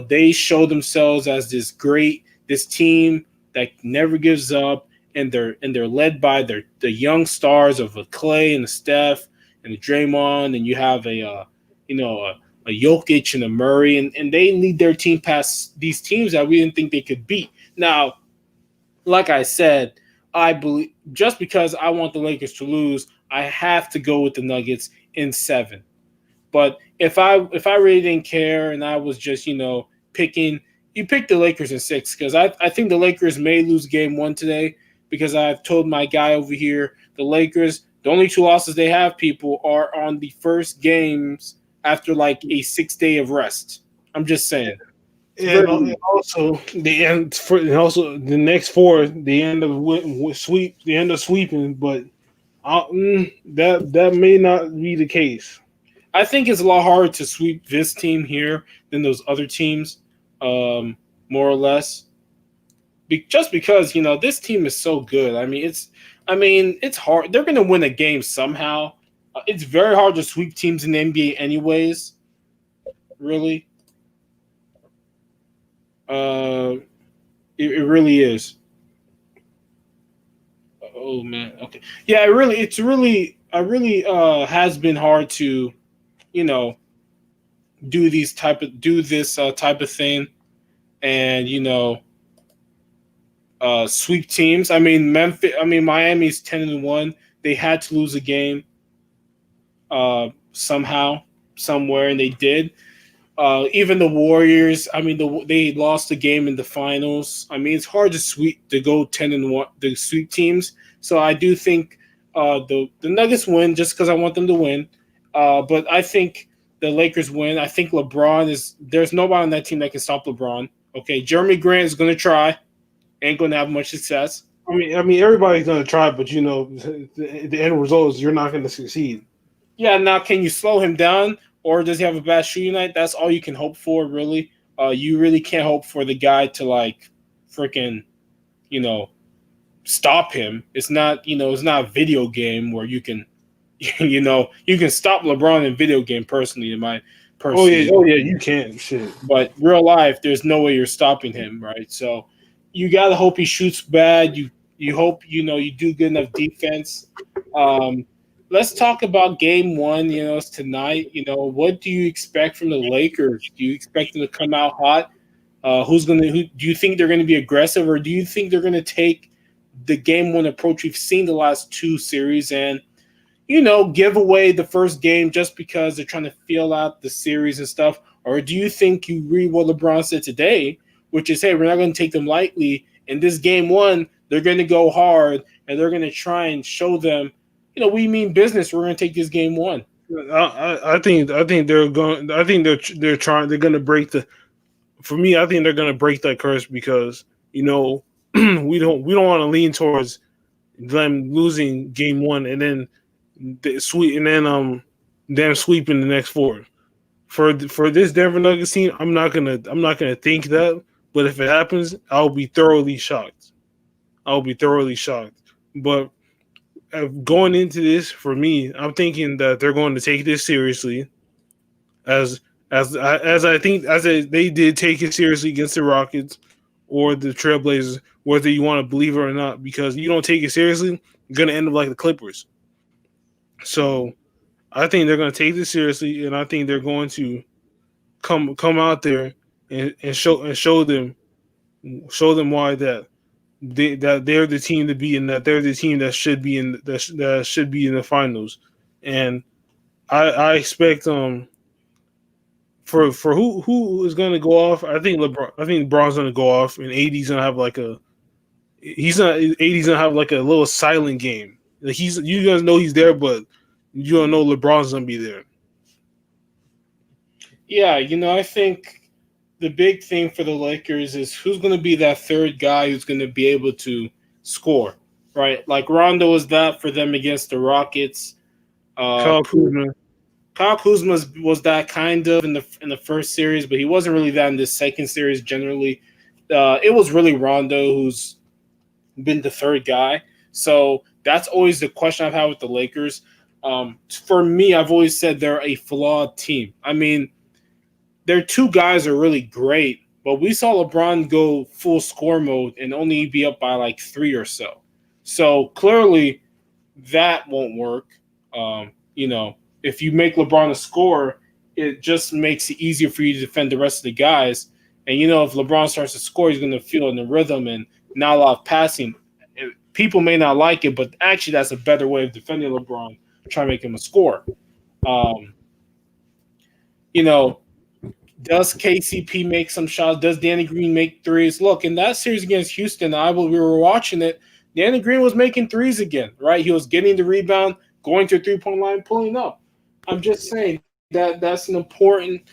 they show themselves as this team that never gives up. And they're led by the young stars of a Clay and a Steph and a Draymond, and you have a Jokic and a Murray, and they lead their team past these teams that we didn't think they could beat. Now, like I said, I believe just because I want the Lakers to lose, I have to go with the Nuggets in 7. But if I really didn't care and I was just picking, you pick the Lakers in 6, because I think the Lakers may lose game 1 today. Because I've told my guy over here, the Lakers, the only 2 losses they have, people, are on the first games after like a 6 day of rest. I'm just saying. And also the next 4, the end of sweeping, but that may not be the case. I think it's a lot harder to sweep this team here than those other teams, more or less. Just because this team is so good. I mean, it's hard. They're going to win a game somehow. It's very hard to sweep teams in the NBA, anyways. Really, uh, it really is. Oh man, okay, yeah, it really has been hard to you know do this type of thing, and sweep teams. Miami's 10-1. They had to lose a game somehow, somewhere, and they did. Even the Warriors, they lost the game in the finals. It's hard to go 10-1 the sweep teams. So I do think the Nuggets win just because I want them to win. But I think the Lakers win. I think there's nobody on that team that can stop LeBron. Okay, Jeremy Grant is going to try, ain't going to have much success. Everybody's gonna try, but the end result is you're not gonna succeed. Yeah, now can you slow him down, or does he have a bad shooting night? That's all you can hope for, really. You really can't hope for the guy to freaking, you know, stop him. It's not, it's not a video game where you can, you can stop LeBron in video game. Personally, in my personally, oh yeah, you can. Shit, but real life, there's no way you're stopping him, right? So you gotta hope he shoots bad. You hope you do good enough defense. Um, let's talk about game one. It's tonight. What do you expect from the Lakers? Do you expect them to come out hot? Who do you think they're gonna be aggressive, or do you think they're gonna take the game one approach we've seen the last two series and give away the first game just because they're trying to feel out the series and stuff? Or do you think you read what LeBron said today, which is, hey, we're not going to take them lightly. In this game one, they're going to go hard and they're going to try and show them, we mean business. We're going to take this game one. I think they're going. I think they're trying. They're going to break the. For me, I think they're going to break that curse because we don't want to lean towards them losing game one and then them sweeping the next four. For this Denver Nuggets team, I'm not gonna think that. But if it happens, I'll be thoroughly shocked. But going into this, for me, I'm thinking that they're going to take this seriously, as they did take it seriously against the Rockets or the Trailblazers, whether you want to believe it or not. Because you don't take it seriously, you're going to end up like the Clippers. So I think they're going to take this seriously, and I think they're going to come out there and show them why that they're the team to be, and that they're the team that should be in the finals. And I expect for who is going to go off. I think LeBron's going to go off, and AD's going to have AD's going to have like a little silent game. Like you guys know he's there, but you don't know LeBron's going to be there. Yeah, I think the big thing for the Lakers is who's going to be that third guy who's going to be able to score, right? Like Rondo was that for them against the Rockets. Kyle Kuzma was that kind of in the first series, but he wasn't really that in the second series. Generally, it was really Rondo who's been the third guy. So that's always the question I've had with the Lakers. For me, I've always said they're a flawed team. Their two guys are really great, but we saw LeBron go full score mode and only be up by like 3 or so. So clearly that won't work. If you make LeBron a scorer, it just makes it easier for you to defend the rest of the guys. And, if LeBron starts to score, he's going to feel in the rhythm and not a lot of passing. People may not like it, but actually that's a better way of defending LeBron, try to make him a scorer. Does KCP make some shots? Does Danny Green make threes? Look, in that series against Houston, we were watching it. Danny Green was making threes again, right? He was getting the rebound, going to the three-point line, pulling up. I'm just saying that's an important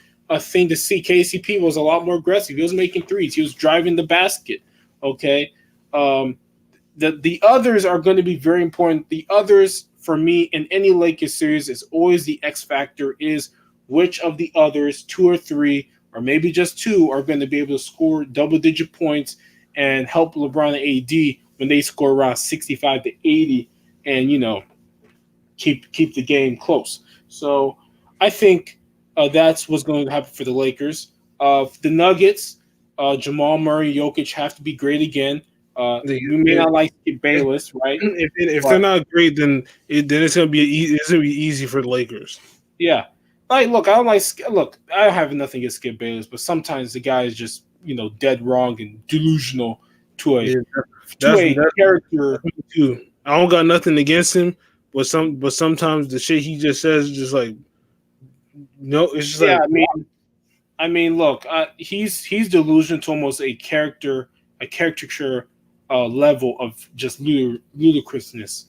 thing to see. KCP was a lot more aggressive. He was making threes. He was driving the basket, okay? The others are going to be very important. The others, for me, in any Lakers series is always the X factor is – which of the others, 2 or 3, or maybe just 2, are going to be able to score double-digit points and help LeBron and AD when they score around 65 to 80. And, keep the game close. So I think that's what's going to happen for the Lakers. The Nuggets, Jamal Murray, Jokic have to be great again. We may not like Skip Bayless, right? If they're But not great, then it's gonna be easy for the Lakers. yeah, like look, I don't like look. I don't have nothing against Skip Bayless, but sometimes the guy is just dead wrong and delusional to a Yeah, to that's a character. me too. I don't got nothing against him, but sometimes the shit he just says is just like no. It's just Yeah, like I mean, look, he's delusional to almost a caricature level of just ludicrousness.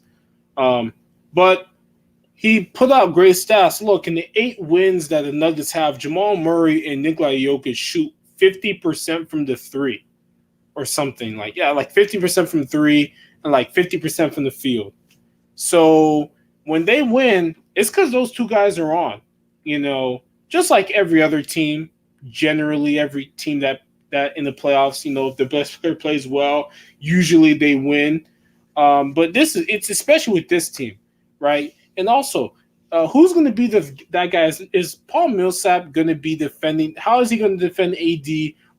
But he put out great stats. Look, in the 8 wins that the Nuggets have, Jamal Murray and Nikola Jokic shoot 50% from the three, or something like 50% from three and like 50% from the field. So when they win, it's because those two guys are on. Just like every other team, generally every team that in the playoffs, if the best player plays well, usually they win. But it's especially with this team, right? And also, who's going to be that guy? Is Paul Millsap going to be defending? How is he going to defend AD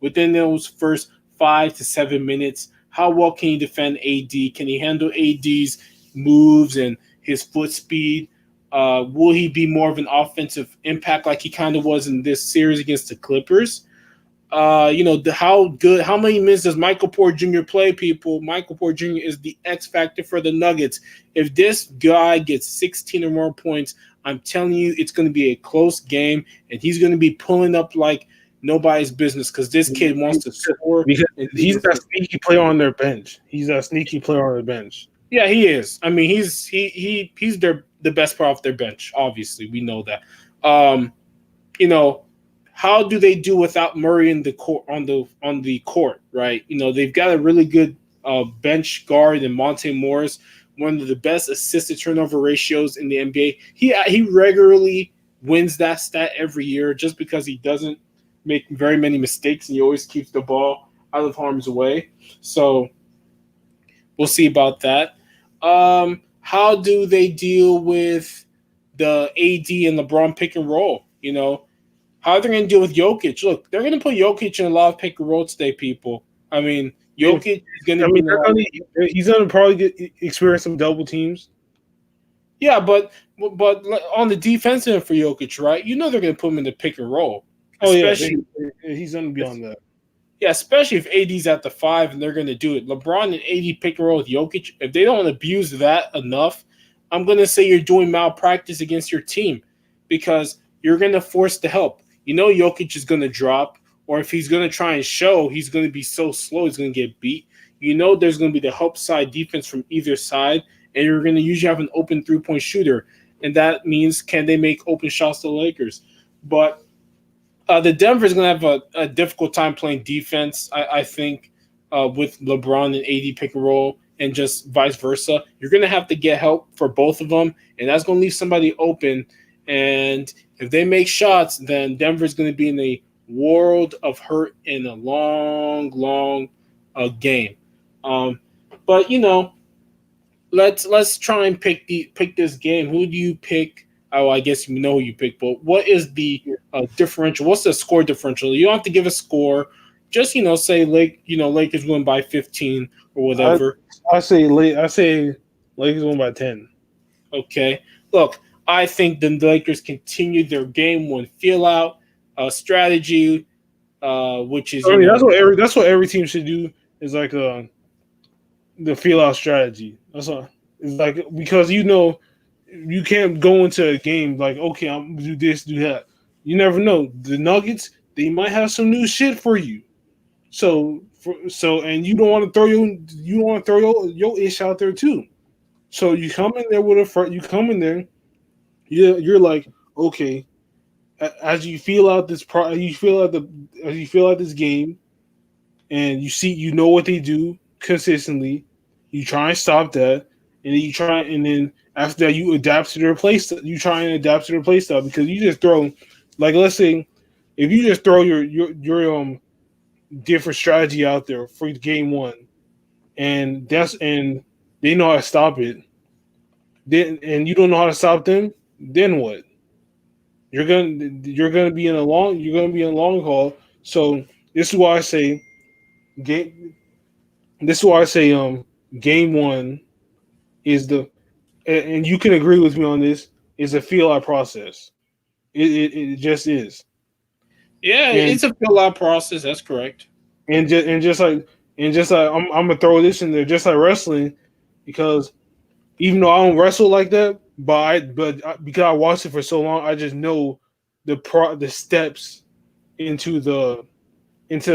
within those first 5 to 7 minutes? How well can he defend AD? Can he handle AD's moves and his foot speed? Will he be more of an offensive impact like he kind of was in this series against the Clippers? How many minutes does Michael Porter Jr. play, people? Michael Porter Jr. is the X factor for the Nuggets. If this guy gets 16 or more points, I'm telling you, it's going to be a close game, and he's going to be pulling up like nobody's business because this kid wants to score. because he's that sneaky player on their bench. He's that sneaky player on their bench. Yeah, he is. I mean, he's the best player off their bench. Obviously, we know that. How do they do without Murray in the court on the court, right? They've got a really good bench guard in Monte Morris, one of the best assist to turnover ratios in the NBA. He regularly wins that stat every year just because he doesn't make very many mistakes and he always keeps the ball out of harm's way. So we'll see about that. How do they deal with the AD and LeBron pick and roll? How are they going to deal with Jokic? Look, they're going to put Jokic in a lot of pick and roll today, people. I mean, Jokic is going to he's going to probably experience some double teams. Yeah, but on the defensive end for Jokic, right? They're going to put him in the pick and roll. Especially, he's going to be on that. Yeah, especially if AD's at the 5 and they're going to do it. LeBron and AD pick and roll with Jokic. If they don't abuse that enough, I'm going to say you're doing malpractice against your team because you're going to force the help. Jokic is going to drop, or if he's going to try and show, he's going to be so slow, he's going to get beat. There's going to be the help side defense from either side, and you're going to usually have an open three-point shooter, and that means can they make open shots to the Lakers? But the Denver's going to have a difficult time playing defense, I think, with LeBron and AD pick and roll, and just vice versa. You're going to have to get help for both of them, and that's going to leave somebody open. And if they make shots, then Denver's going to be in a world of hurt in a long, long game. But let's try and pick this game. Who do you pick? Oh, I guess you know who you pick. But what is the differential? What's the score differential? You don't have to give a score. Just say Lakers win by 15 or whatever. I say Lakers win by 10. Okay. Look, I think the Lakers continue their game one feel out strategy, which is that's what every team should do is like the feel out strategy. That's all. It's like because you can't go into a game like okay I'm gonna do this do that. You never know. The Nuggets they might have some new shit for you. So and you don't want to throw your ish out there too. So you come in there with you come in there. You're like, okay, as you feel out this this game, and you know what they do consistently. You try and stop that, and then after that you adapt to their play. You try and adapt to their play style because you just throw, like let's say, if you just throw your different strategy out there for game one, and they know how to stop it. then and you don't know how to stop them, then what? You're gonna be in a long haul. So this is why I say game. This is why I say game one is and you can agree with me on this, is a feel out process. It just is. Yeah, And it's a fill out process. That's correct. and just like I'm gonna throw this in there, just like wrestling, because even though I don't wrestle like that, because I watched it for so long, I just know the steps into the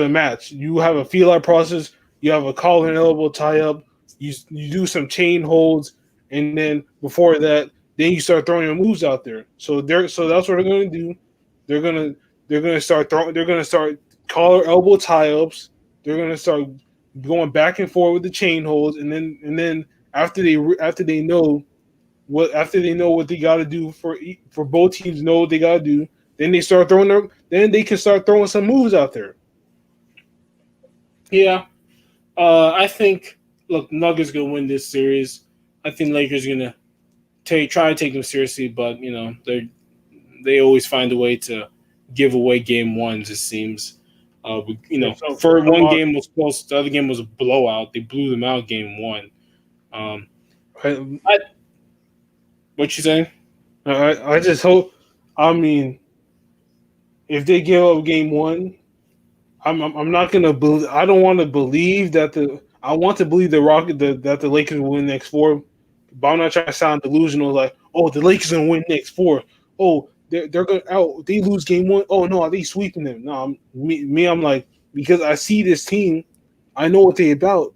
match. You have a feel out process. You have a collar and elbow tie up. You do some chain holds, and then before that, then you start throwing your moves out there. So that's what they're gonna do. They're gonna they're gonna start throwing. They're gonna start collar elbow tie ups. They're gonna start going back and forth with the chain holds, and then after they know what they got to do for both teams know what they got to do, then then they can start throwing some moves out there. Yeah. I think look, Nuggets gonna win this series. I think Lakers gonna try to take them seriously, but they always find a way to give away game ones. It seems. For one game was close, the other game was a blowout. They blew them out game one. Um, what you saying? I just hope. I mean, if they give up game one, I'm not gonna believe. I don't want to believe that I want to believe that the Lakers will win next four, but I'm not trying to sound delusional. Like, oh, the Lakers gonna win next four. Oh, they're gonna out. They lose game one. Oh no, are they sweeping them? No, I'm like, because I see this team, I know what they about.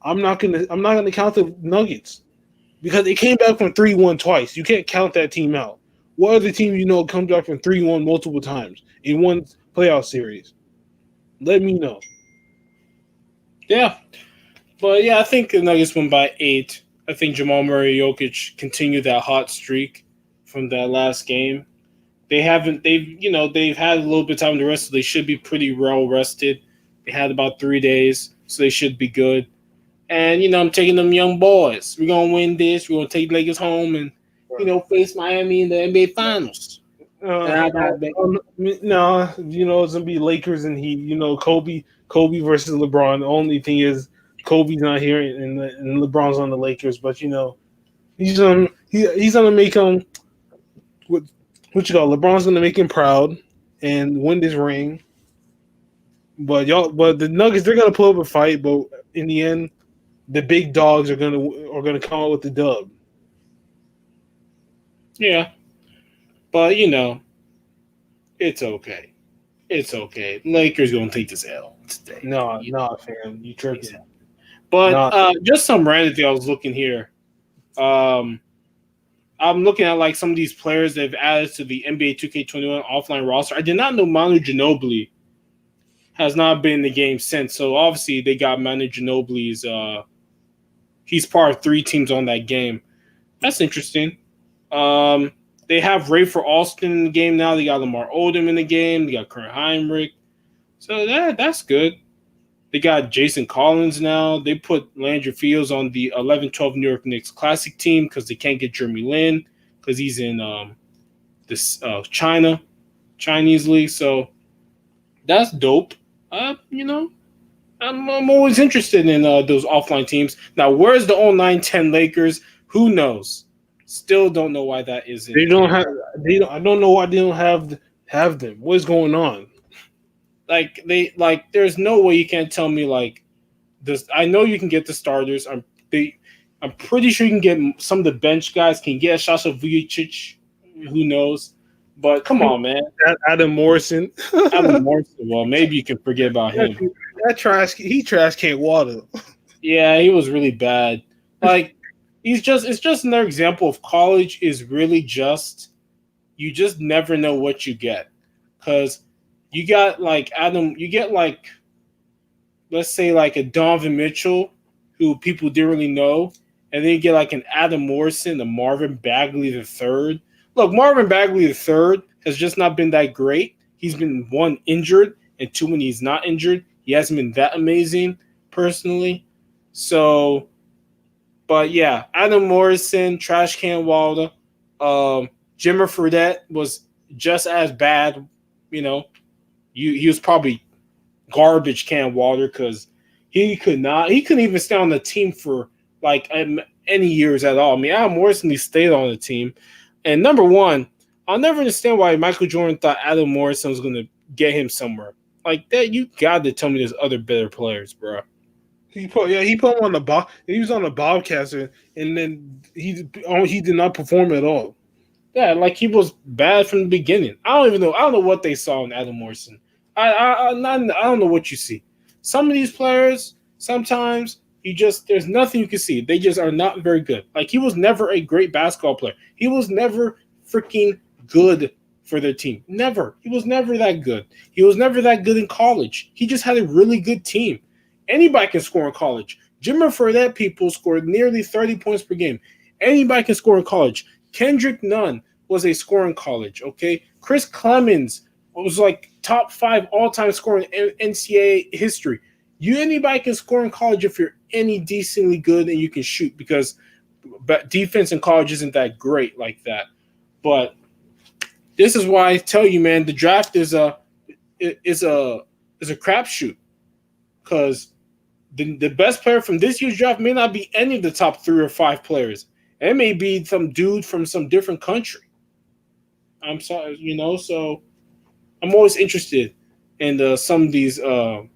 I'm not gonna count the Nuggets because they came back from 3-1 twice. You can't count that team out. What other team comes back from 3-1 multiple times in one playoff series? Let me know. Yeah, but yeah, I think the Nuggets win by 8. I think Jamal Murray, Jokic continue that hot streak from that last game. They haven't. They've had a little bit of time to rest, so they should be pretty well rested. They had about 3 days, so they should be good. And I'm taking them young boys. We're gonna win this. We're gonna take Lakers home and face Miami in the NBA Finals. No, it's gonna be Lakers and Heat. Kobe versus LeBron. The only thing is Kobe's not here and LeBron's on the Lakers. But he's gonna make what you call LeBron's gonna make him proud and win this ring. But the Nuggets, they're gonna pull up a fight. But in the end, the big dogs are gonna come out with the dub. Yeah, but it's okay. It's okay. Lakers gonna take this L today. No, fam, you tripping. But just some random thing. I was looking here. I'm looking at like some of these players they've added to the NBA 2K21 offline roster. I did not know Manu Ginobili has not been in the game since. So obviously they got Manu Ginobili's. He's part of 3 teams on that game. That's interesting. They have Ray for Alston in the game now. They got Lamar Odom in the game. They got Kurt Heinrich. So that's good. They got Jason Collins now. They put Landry Fields on the 11-12 New York Knicks Classic team because they can't get Jeremy Lin because he's in this Chinese league. So that's dope. I'm always interested in those offline teams. Now, where's the 09-10 Lakers? Who knows? Still don't know why that isn't. They don't have. They don't. I don't know why they don't have them. What's going on? There's no way you can't tell me like this. I know you can get the starters. I'm pretty sure you can get some of the bench guys. Can get Sasha Vujicic. Who knows? But come on, man. Adam Morrison. Well, maybe you can forget about him. That trash. He trash can't water. Yeah, he was really bad. It's just another example of college is really just you just never know what you get because you got let's say like a Donovan Mitchell who people didn't really know, and then you get like an Adam Morrison, a Marvin Bagley III. Look, Marvin Bagley III has just not been that great. He's been 1 injured and 2 when he's not injured. He hasn't been that amazing personally. So But yeah, Adam Morrison, Trash Can Walder, Jimmer Fredette was just as bad. You know, he was probably garbage can Walder because he couldn't even stay on the team for like any years at all. I mean, Adam Morrison he stayed on the team, and number one, I'll never understand why Michael Jordan thought Adam Morrison was going to get him somewhere like that. You got to tell me there's other better players, bro. He put him on the bob. He was on the Bobcaster, and then he did not perform at all. Yeah, like he was bad from the beginning. I don't even know. I don't know what they saw in Adam Morrison. I don't know what you see. Some of these players, sometimes there's nothing you can see. They just are not very good. Like he was never a great basketball player. He was never freaking good for their team. Never. He was never that good. He was never that good in college. He just had a really good team. Anybody can score in college. Jimmer Fredette people scored nearly 30 points per game. Anybody can score in college. Kendrick Nunn was a scorer in college, okay? Chris Clemens was like top 5 all-time scorer in NCAA history. Anybody can score in college if you're any decently good and you can shoot because defense in college isn't that great like that. But this is why I tell you, man, the draft is a crapshoot because the best player from this year's draft may not be any of the top 3 or 5 players. It may be some dude from some different country. I'm sorry, so I'm always interested in some of these the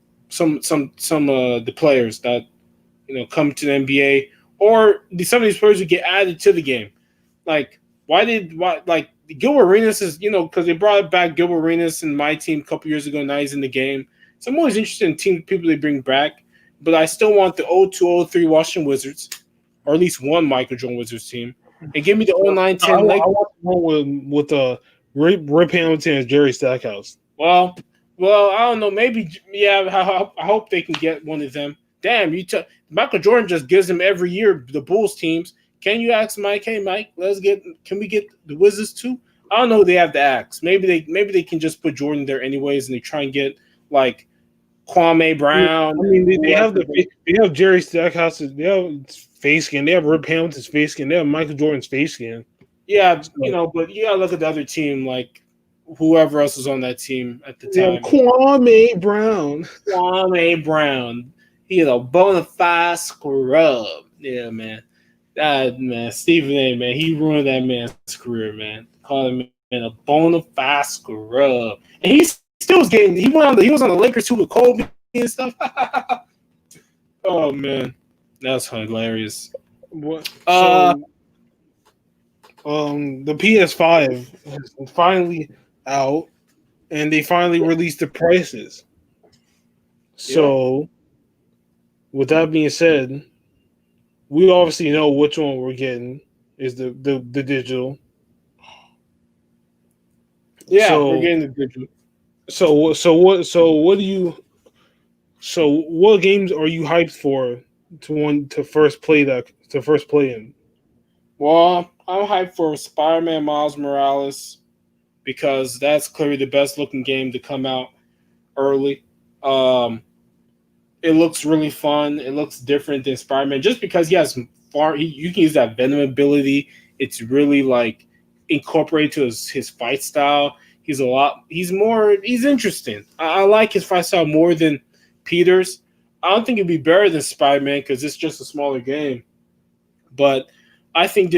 players that come to the NBA or some of these players who get added to the game. Like like Gilbert Arenas is because they brought back Gilbert Arenas in my team a couple years ago. Now he's in the game, so I'm always interested in people they bring back. But I still want the 02-03 Washington Wizards, or at least one Michael Jordan Wizards team, and give me the 09-10 Lakers. I want one with Rip Hamilton and Jerry Stackhouse. Well, I don't know. Maybe, yeah. I hope they can get one of them. Damn, Michael Jordan just gives them every year the Bulls teams. Can you ask Mike? Hey, Mike, can we get the Wizards too? I don't know who they have to ask. Maybe they can just put Jordan there anyways, and they try and get like Kwame Brown. I mean, they have Jerry Stackhouse. They have face skin. They have Rip Hamilton's face skin. They have Michael Jordan's face skin. Yeah, but you gotta look at the other team, like whoever else was on that team at the time. Kwame Brown. Kwame Brown. He's a bona fide scrub. Yeah, man. Stephen A. Man, he ruined that man's career, man. Called him a bona fide scrub, and he still was getting. He was on the Lakers too with Kobe and stuff. Oh man, that's hilarious. What? The PS5 is finally out, and they finally released the prices. So, with that being said, we obviously know which one we're getting is the digital. Yeah, we're getting the digital. So what games are you hyped for to first play in? Well, I'm hyped for Spider-Man Miles Morales because that's clearly the best looking game to come out early. It looks really fun. It looks different than Spider-Man just because you can use that Venom ability. It's really like incorporated to his fight style. He's interesting. I like his fight style more than Peter's. I don't think it'd be better than Spider-Man because it's just a smaller game. But I think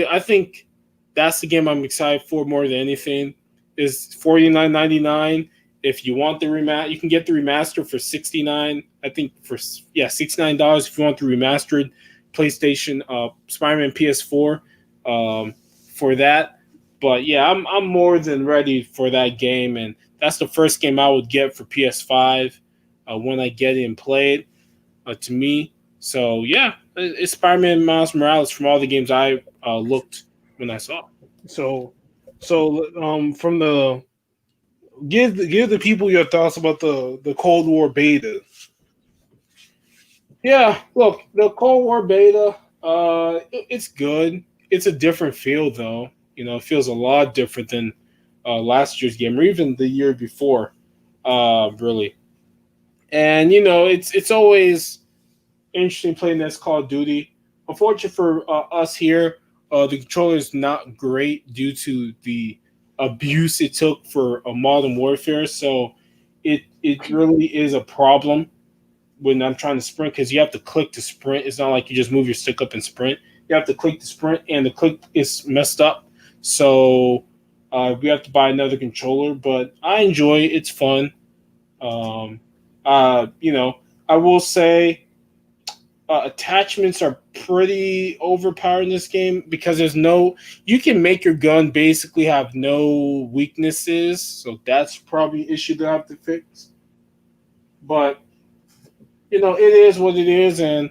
that's the game I'm excited for more than anything. Is $49.99. If you want the you can get the remaster for $69. I think for $69 if you want the remastered PlayStation Spider-Man PS4 for that. But yeah, I'm more than ready for that game, and that's the first game I would get for PS5 when I get it and play it. To me, so yeah, it's Spider-Man Miles Morales from all the games I looked when I saw. So from the give the people your thoughts about the Cold War beta. Yeah, look, the Cold War beta, it's good. It's a different feel though. It feels a lot different than last year's game or even the year before, really. And it's always interesting playing this Call of Duty. unfortunate for us here, the controller is not great due to the abuse it took for a Modern Warfare. So it really is a problem when I'm trying to sprint because you have to click to sprint. It's not like you just move your stick up and sprint. You have to click to sprint, and the click is messed up. So we have to buy another controller. But I enjoy it. It's fun. Um, I will say attachments are pretty overpowered in this game because you can make your gun basically have no weaknesses. So that's probably an issue that I have to fix. But it is what it is, and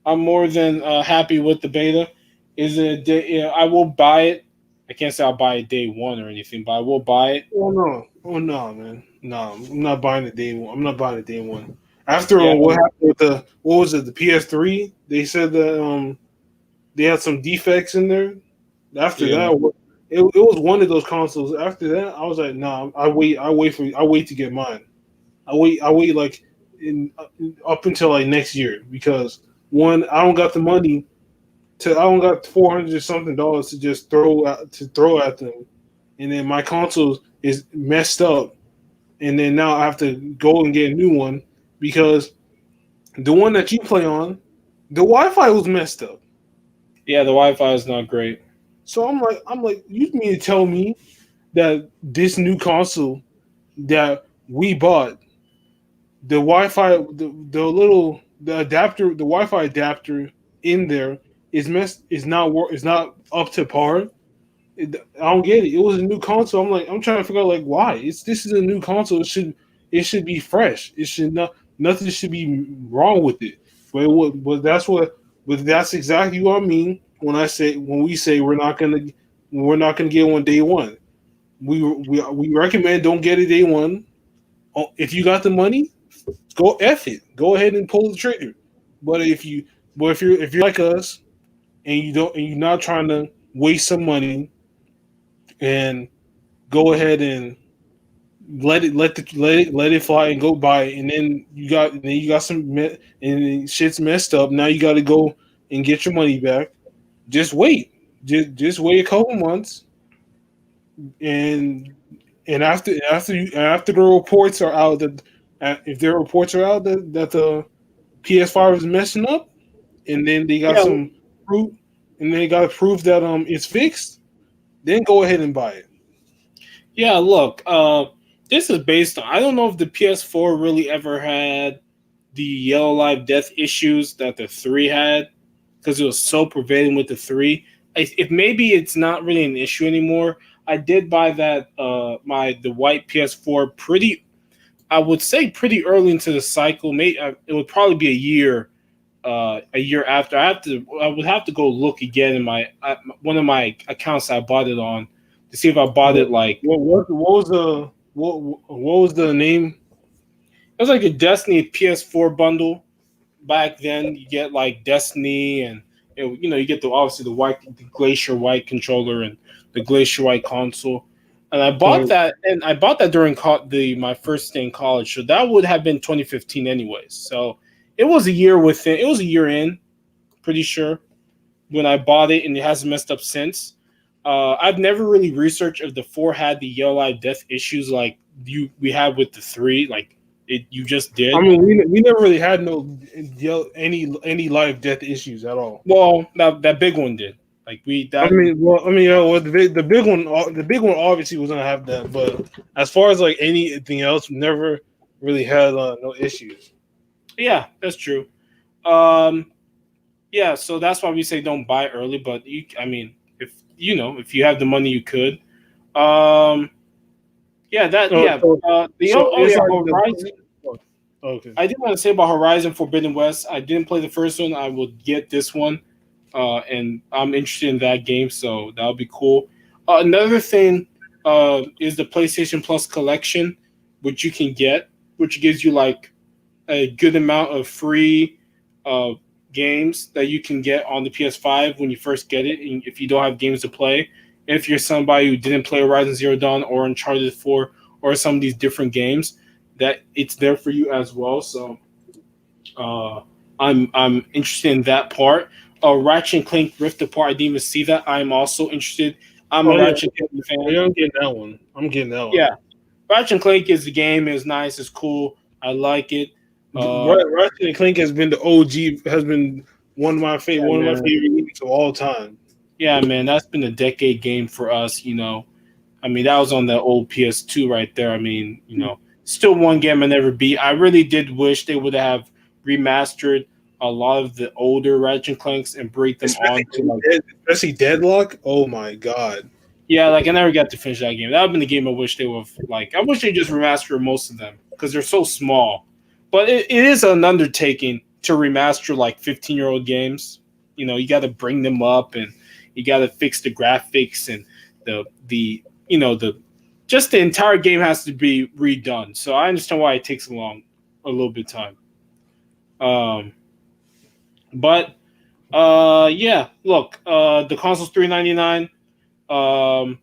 I'm more than happy with the beta. Is it? I will buy it. I can't say I'll buy it day one or anything, but I will buy it. Oh no, man, no, I'm not buying it day one. I'm not buying it day one. After Yeah, what happened with what was it, the PS3? They said that they had some defects in there. After yeah, that, it was one of those consoles. After that, I was like, nah, I wait to get mine. I wait like up until like next year because one, I don't got the money I don't got $400 or something to just throw at them, and then my console is messed up, and then now I have to go and get a new one because the one that you play on, the Wi-Fi was messed up. yeah. The Wi-Fi is not great. So I'm like, you mean to tell me that this new console that we bought, the Wi-Fi, the adapter, the Wi-Fi adapter in there is not up to par. I don't get it. It was a new console. I'm trying to figure out like why. This is a new console. It should be fresh. It should not nothing should be wrong with it. But that's exactly what I mean when we say we're not gonna get one day one. We recommend don't get it day one. If you got the money, go F it. Go ahead and pull the trigger. But if you're like us and you're not trying to waste some money and go ahead and let it fly and go by, and then you got and shit's messed up. Now you got to go and get your money back. Just wait, just wait a couple months, and after the reports are out if their reports are out that the PS5 is messing up, and then they got Yeah, some proof, and they got to prove that it's fixed, then go ahead and buy it. yeah. Look, this is based on. I don't know if the PS4 really ever had the Yellow Live Death issues that the three had because it was so prevalent with the three. If maybe it's not really an issue anymore. I did buy that the white PS4 pretty. I would say pretty early into the cycle. Maybe it would probably be a year after. I would have to go look again in my one of my accounts I bought it on to see if I bought it like What was the name? it was like a Destiny PS4 bundle back then. You get like Destiny and you get obviously the Glacier White controller and the Glacier White console. And I bought that during my first day in college. So that would have been 2015 anyways. So it was a year within. It was a year in, pretty sure, when I bought it, and it hasn't messed up since. I've never really researched if the 4 had the Yellow Live Death issues like we had with the 3. Like you just did. I mean, we never really had any live death issues at all. Well, that big one did. Like the big one obviously was gonna have that, but as far as like anything else, never really had no issues. Yeah, that's true. Yeah, so that's why we say don't buy early. But if you have the money, you could. Yeah, Horizon. Okay. I did want to say about Horizon Forbidden West. I didn't play the first one. I will get this one, and I'm interested in that game, so that'll be cool. Another thing is the PlayStation Plus collection, which you can get, which gives you like a good amount of free games that you can get on the PS5 when you first get it, and if you don't have games to play. If you're somebody who didn't play Horizon Zero Dawn or Uncharted 4 or some of these different games, that it's there for you as well. So I'm interested in that part. Ratchet and Clank Rift Apart. I didn't even see that. I'm also interested. I'm a Oh yeah, Ratchet and Clank fan. yeah, I'm getting that one. I'm getting that one. Yeah, Ratchet and Clank is the game. Is nice. It's cool. I like it. Ratchet and Clank has been the OG. Has been Yeah, one of my man. favorite games of all time. Yeah, man. That's been a decade game for us. I mean, that was on the old PS2 right there. I mean, still one game I never beat. I really did wish they would have remastered a lot of the older Ratchet and Clanks and break them on to like, Especially Deadlock. Oh my god. yeah, like I never got to finish that game. That would have been the game I wish they would like. I wish they just remastered most of them because they're so small. But it is an undertaking to remaster like 15-year-old games. You got to bring them up and you got to fix the graphics and the the just the entire game has to be redone. So I understand why it takes a little bit of time. But yeah, look, the console's $399. The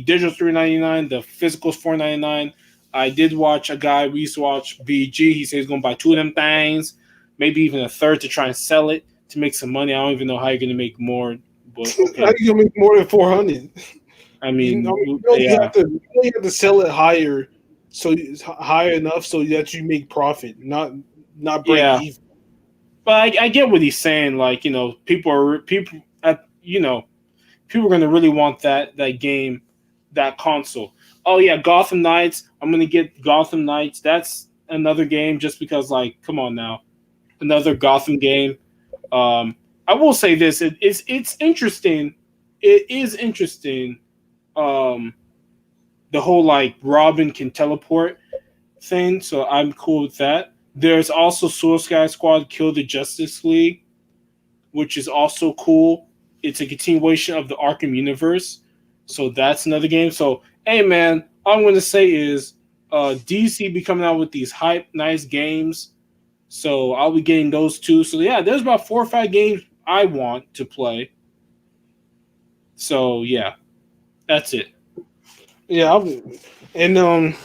digital's $399. The physical's $499. I did watch a guy we used to watch BG. He said he's gonna buy two of them things, maybe even a third to try and sell it to make some money. I don't even know how you're gonna make more, but okay. How you gonna make more than 400? I mean, You yeah, have to sell it higher, so it's high enough so that you make profit, not break yeah. even. But I get what he's saying. Like, people are gonna really want that game, that console. Oh yeah, Gotham Knights. I'm gonna get Gotham Knights. That's another game just because, like, come on now, another Gotham game. I will say this: it's interesting. It is interesting. The whole like Robin can teleport thing. So I'm cool with that. There's also Suicide Squad Kill the Justice League, which is also cool. It's a continuation of the Arkham universe. So that's another game. So, hey, man, all I'm going to say is DC be coming out with these hype, nice games. So I'll be getting those too. So, yeah, there's about 4 or 5 games I want to play. So, yeah, that's it. Yeah, and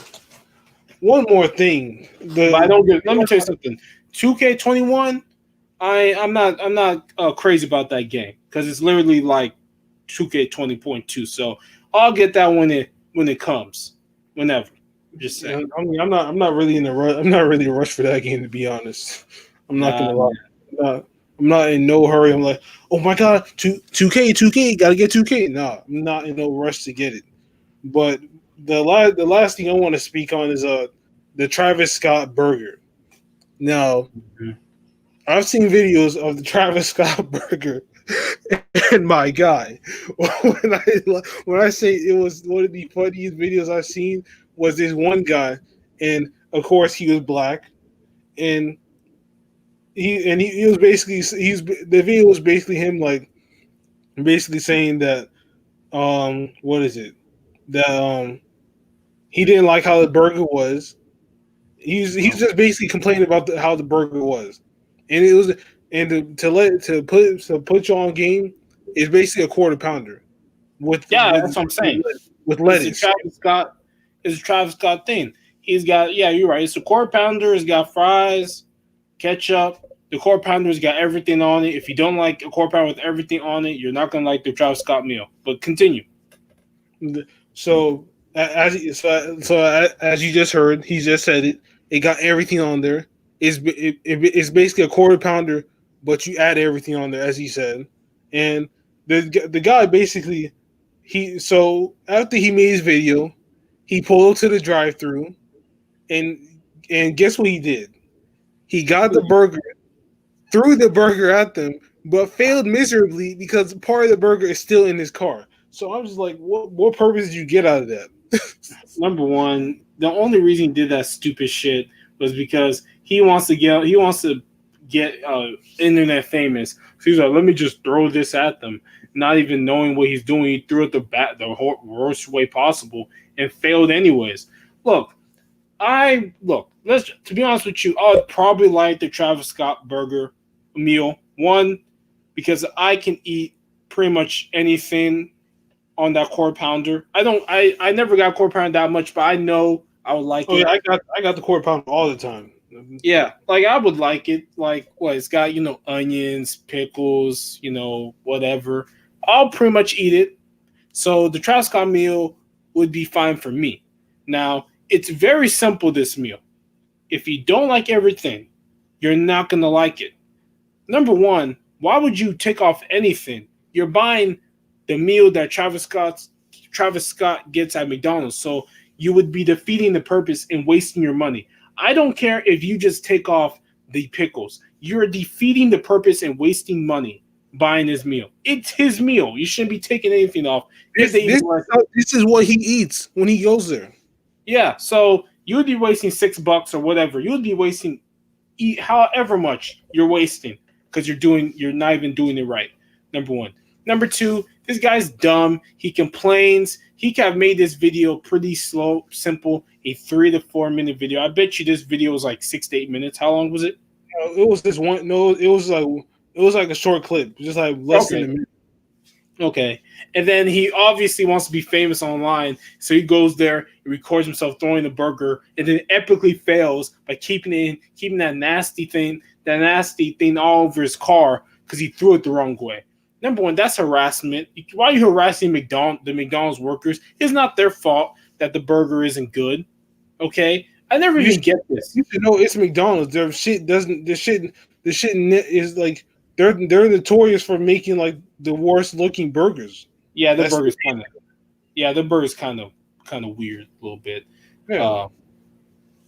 one more thing. But I don't get. Let me tell you something. 2K21. I'm not crazy about that game because it's literally like 2K20.2. So I'll get that when it comes, whenever. Just saying. I mean, I'm not really in a rush. I'm not really a rush for that game, to be honest. I'm not gonna lie. I'm not in no hurry. I'm like, oh my god, 2K, gotta get 2K. No, I'm not in no rush to get it. But the last thing I want to speak on is the Travis Scott burger. Now, I've seen videos of the Travis Scott burger, and my guy, when I say it was one of the funniest videos I've seen was this one guy, and of course he was black, and he was basically the video was basically him like basically saying that what is it that he didn't like how the burger was. He's just basically complaining about how the burger was, and it was to put you on game is basically a quarter pounder That's what I'm saying. with lettuce. It's a Travis Scott thing. He's got you're right. It's a quarter pounder. It's got fries, ketchup. The quarter pounder's got everything on it. If you don't like a quarter pounder with everything on it, you're not gonna like the Travis Scott meal. But continue. So as you just heard, he just said it. It got everything on there. It's basically a quarter pounder, but you add everything on there, as he said. And the guy basically after he made his video, he pulled to the drive-through, and guess what he did? He got the burger, threw the burger at them, but failed miserably because part of the burger is still in his car. So I'm just like, what purpose did you get out of that? Number one, the only reason he did that stupid shit was because he wants to get internet famous. So he's like, let me just throw this at them, not even knowing what he's doing. He threw it the worst way possible and failed anyways. To be honest with you, I would probably like the Travis Scott burger meal. One, because I can eat pretty much anything on that quarter pounder. I never got quarter pounder that much, but I know I would like it. Yeah, I got the quarter pounder all the time. Yeah, like I would like it. Like what it's got, onions, pickles, whatever. I'll pretty much eat it. So the Trascon meal would be fine for me. Now it's very simple. This meal. If you don't like everything, you're not gonna like it. Number one, why would you take off anything? You're buying the meal that Travis Scott gets at McDonald's, so you would be defeating the purpose and wasting your money. I don't care if you just take off the pickles. You're defeating the purpose and wasting money buying his meal. It's his meal. You shouldn't be taking anything off. This is what he eats when he goes there. Yeah, so you would be wasting $6 or whatever. You would be wasting however much you're wasting because you're not even doing it right. Number one. Number two, this guy's dumb. He complains. He could have made this video pretty slow, simple, a 3 to 4 minute video. I bet you this video was like 6 to 8 minutes. How long was it? It was this one. No, it was like a short clip, just like less than a minute. Okay. And then he obviously wants to be famous online, so he goes there, he records himself throwing the burger, and then epically fails by keeping that nasty thing all over his car because he threw it the wrong way. Number one, that's harassment. Why are you harassing the McDonald's workers? It's not their fault that the burger isn't good. Okay? I never even get this. You should know it's McDonald's. Their shit doesn't. The shit is like they're notorious for making like the worst looking burgers. Yeah, the burger's kind of weird a little bit. Yeah.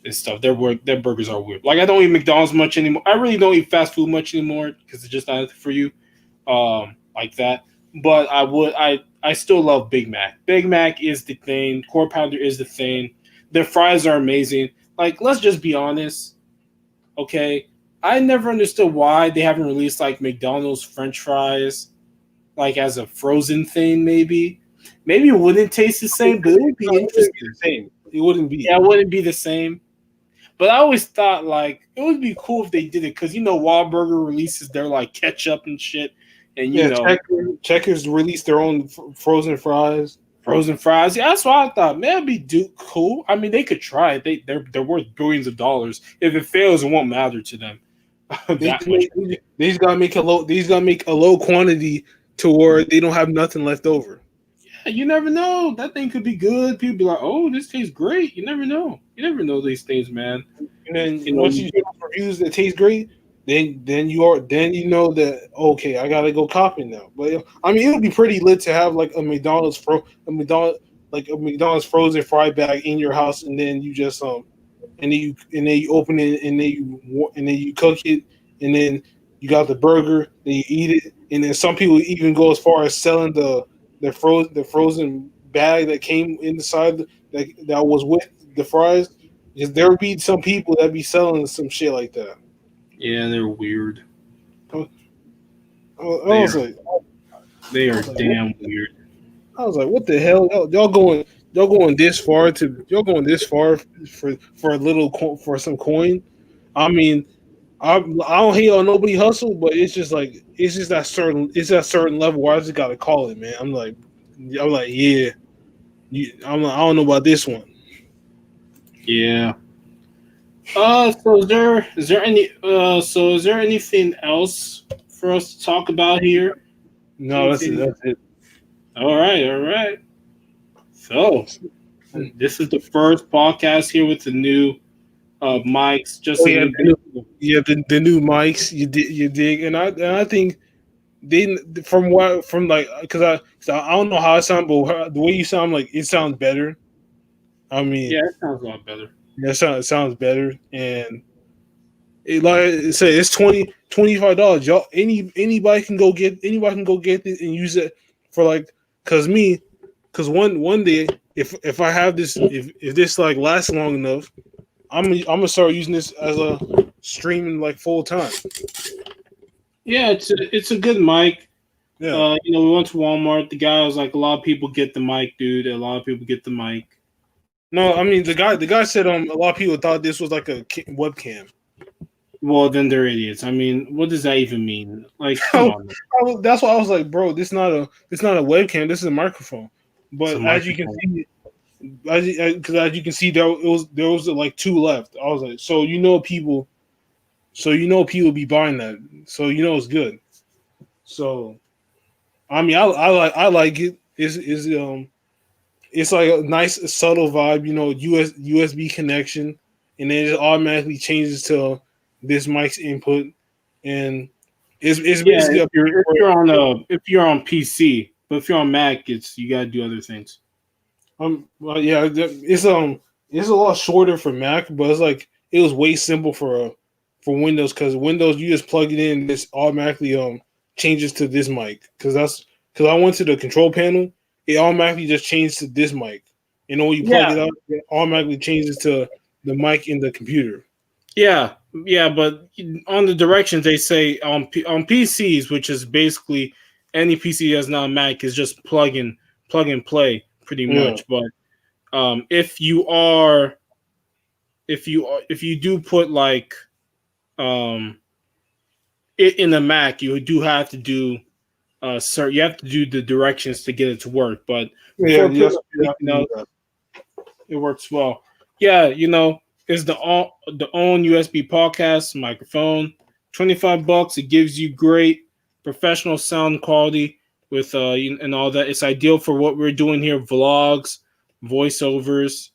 And stuff. Their burgers are weird. Like I don't eat McDonald's much anymore. I really don't eat fast food much anymore because it's just not for you. Like that. But I still love Big Mac. Big Mac is the thing. Quarter pounder is the thing. Their fries are amazing. Like, let's just be honest. Okay. I never understood why they haven't released like McDonald's French fries like as a frozen thing, maybe. Maybe it wouldn't taste the same, but it would be interesting. It wouldn't be. Yeah, it wouldn't be the same. But I always thought like it would be cool if they did it because Wahlburger releases their like ketchup and shit. And Checkers released their own frozen fries. Frozen fries. Yeah, that's what I thought. Man, it'd be cool. I mean, they could try it. They're worth billions of dollars. If it fails, it won't matter to them. They just gotta make a low quantity to where they don't have nothing left over. Yeah, you never know. That thing could be good. People be like, "Oh, this tastes great." You never know. You never know these things, man. And then once you hear reviews that taste great, then you know that okay, I gotta go copy now. But I mean, it would be pretty lit to have like a McDonald's frozen fry bag in your house, and then you just and then you open it, and then you cook it, and then you got the burger, then you eat it, and then some people even go as far as selling the frozen bag that came inside that was with the fries. Because there would be some people that be selling some shit like that. Yeah, they're weird. I was like, they are damn weird. I was like, what the hell? Y'all going this far for some coin? I mean, I don't hate on nobody hustle, but it's just that certain level where I just gotta call it, man. I'm like, yeah, I don't know about this one. Yeah. So is there anything else for us to talk about here? No, that's it. All right. So this is the first podcast here with the new mics. Just the new mics. You dig, and I think because I don't know how I sound, but the way you sound, like it sounds better. I mean, yeah, it sounds a lot better. Yeah, it sounds better, and like I said, it's $25. Y'all, anybody can go get it and use it for because one day if I have this if this like lasts long enough, I'm gonna start using this as a streaming like full time. Yeah, it's a good mic. Yeah, we went to Walmart. The guy was like, a lot of people get the mic, dude. A lot of people get the mic. No, I mean the guy said a lot of people thought this was like a webcam. Well, then they're idiots. I mean, what does that even mean? Like, come on. That's why I was like, bro, this is not a webcam. This is a microphone. But as you can see, Because as you can see, there was like 2 left. I was like, people be buying that, so it's good. So I mean, I like it. It's like a nice subtle vibe, USB connection, and then it just automatically changes to this mic's input, and it's Yeah, basically if you're on PC, but if you're on Mac, you gotta do other things. well, yeah, it's a lot shorter for Mac, but it's like it was way simple for Windows, because Windows you just plug it in, this automatically changes to this mic, because I went to the control panel, it automatically just changed to this mic, and then when you plug Yeah, it up, it automatically changes to the mic in the computer. yeah, but on the directions they say on PCs, which is basically any PC that's not a Mac, is just plug and play pretty Yeah, much. But if if you do put like um it in a Mac, you do have to do you have to do the directions to get it to work. But yeah, for pretty yes, much you have to anything do else, that. it works well. Yeah, is the own USB podcast microphone. $25. It gives you great professional sound quality with and all that. It's ideal for what we're doing here: vlogs, voiceovers.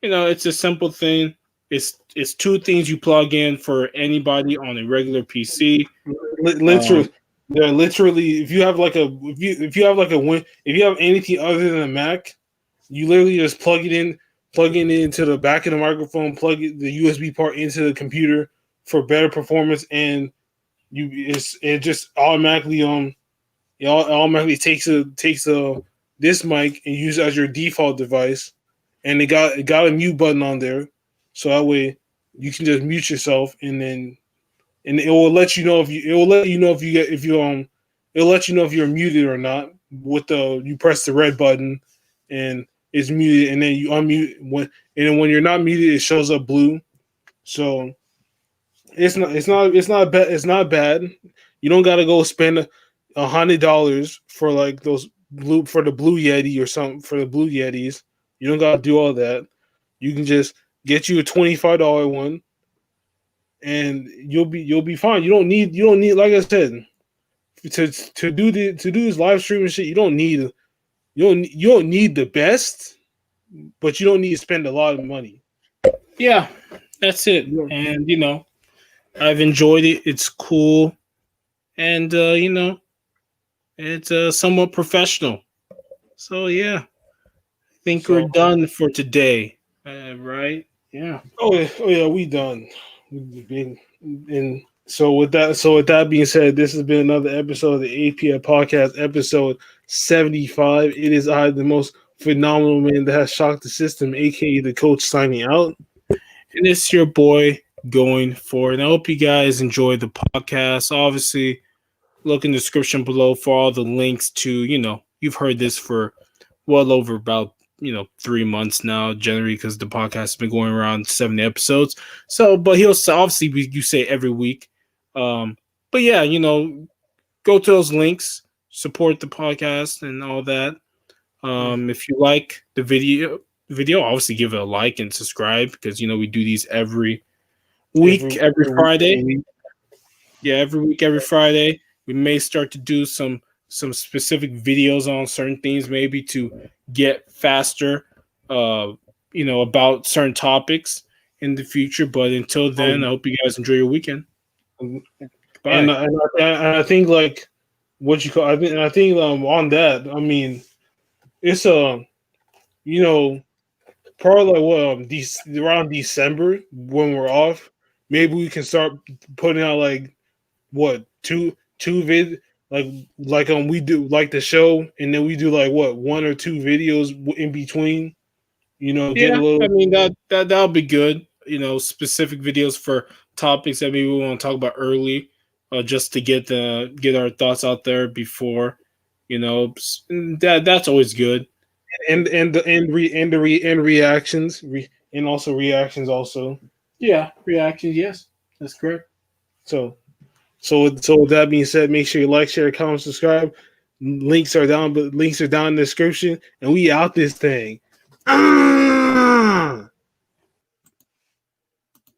It's a simple thing. It's 2 things you plug in for anybody on a regular PC. Literally, yeah, literally. If you have like a win, if you have anything other than a Mac, you literally just plug it into the back of the microphone, the USB part into the computer for better performance, and it just automatically it automatically takes this mic and use it as your default device, and it got a mute button on there, so that way you can just mute yourself, and it will let you know if you it will let you know if you get if you it'll let you know if you're muted or not. With the you press the red button and it's muted, and then you unmute when you're not muted, it shows up blue. So it's not bad. You don't got to go spend $100 for like those the blue Yeti or something for the blue Yetis. You don't got to do all that. You can just get you a $25 one, and you'll be fine. You don't need like I said, to do this live streaming shit. You don't need the best, but you don't need to spend a lot of money. Yeah, that's it. Yeah. And I've enjoyed it. It's cool, and it's somewhat professional. So yeah, I think we're So done for today. Right? Yeah. oh yeah, we done. We've been and so with that being said, this has been another episode of the APF podcast, episode 75. It is I, the most phenomenal man that has shocked the system, aka the coach, signing out. And it's your boy going for it. And I hope you guys enjoy the podcast. Obviously, look in the description below for all the links to, you've heard this for well over about, 3 months now, generally, because the podcast has been going around 70 episodes. So, but obviously, you say every week. But yeah, go to those links, support the podcast and all that. If you like the video, obviously give it a like and subscribe, because we do these every week, every Friday. week. Yeah, every week, every Friday. We may start to do some specific videos on certain things, maybe to get faster, about certain topics in the future. But until then, I hope you guys enjoy your weekend. And Bye. I think like what you call I think on that, I mean, it's you know probably like what around December when we're off, maybe we can start putting out like what two vid we do like the show, and then we do like what 1 or 2 videos in between. Get a Yeah, I little. mean that'll be good. Specific videos for topics that maybe we want to talk about early, just to get our thoughts out there before. That's always good. And the and reactions and also reactions also. Yeah, reactions. Yes, that's correct. So so with that being said, make sure you like, share, comment, subscribe. Links are down in the description, and we out this thing. Ah!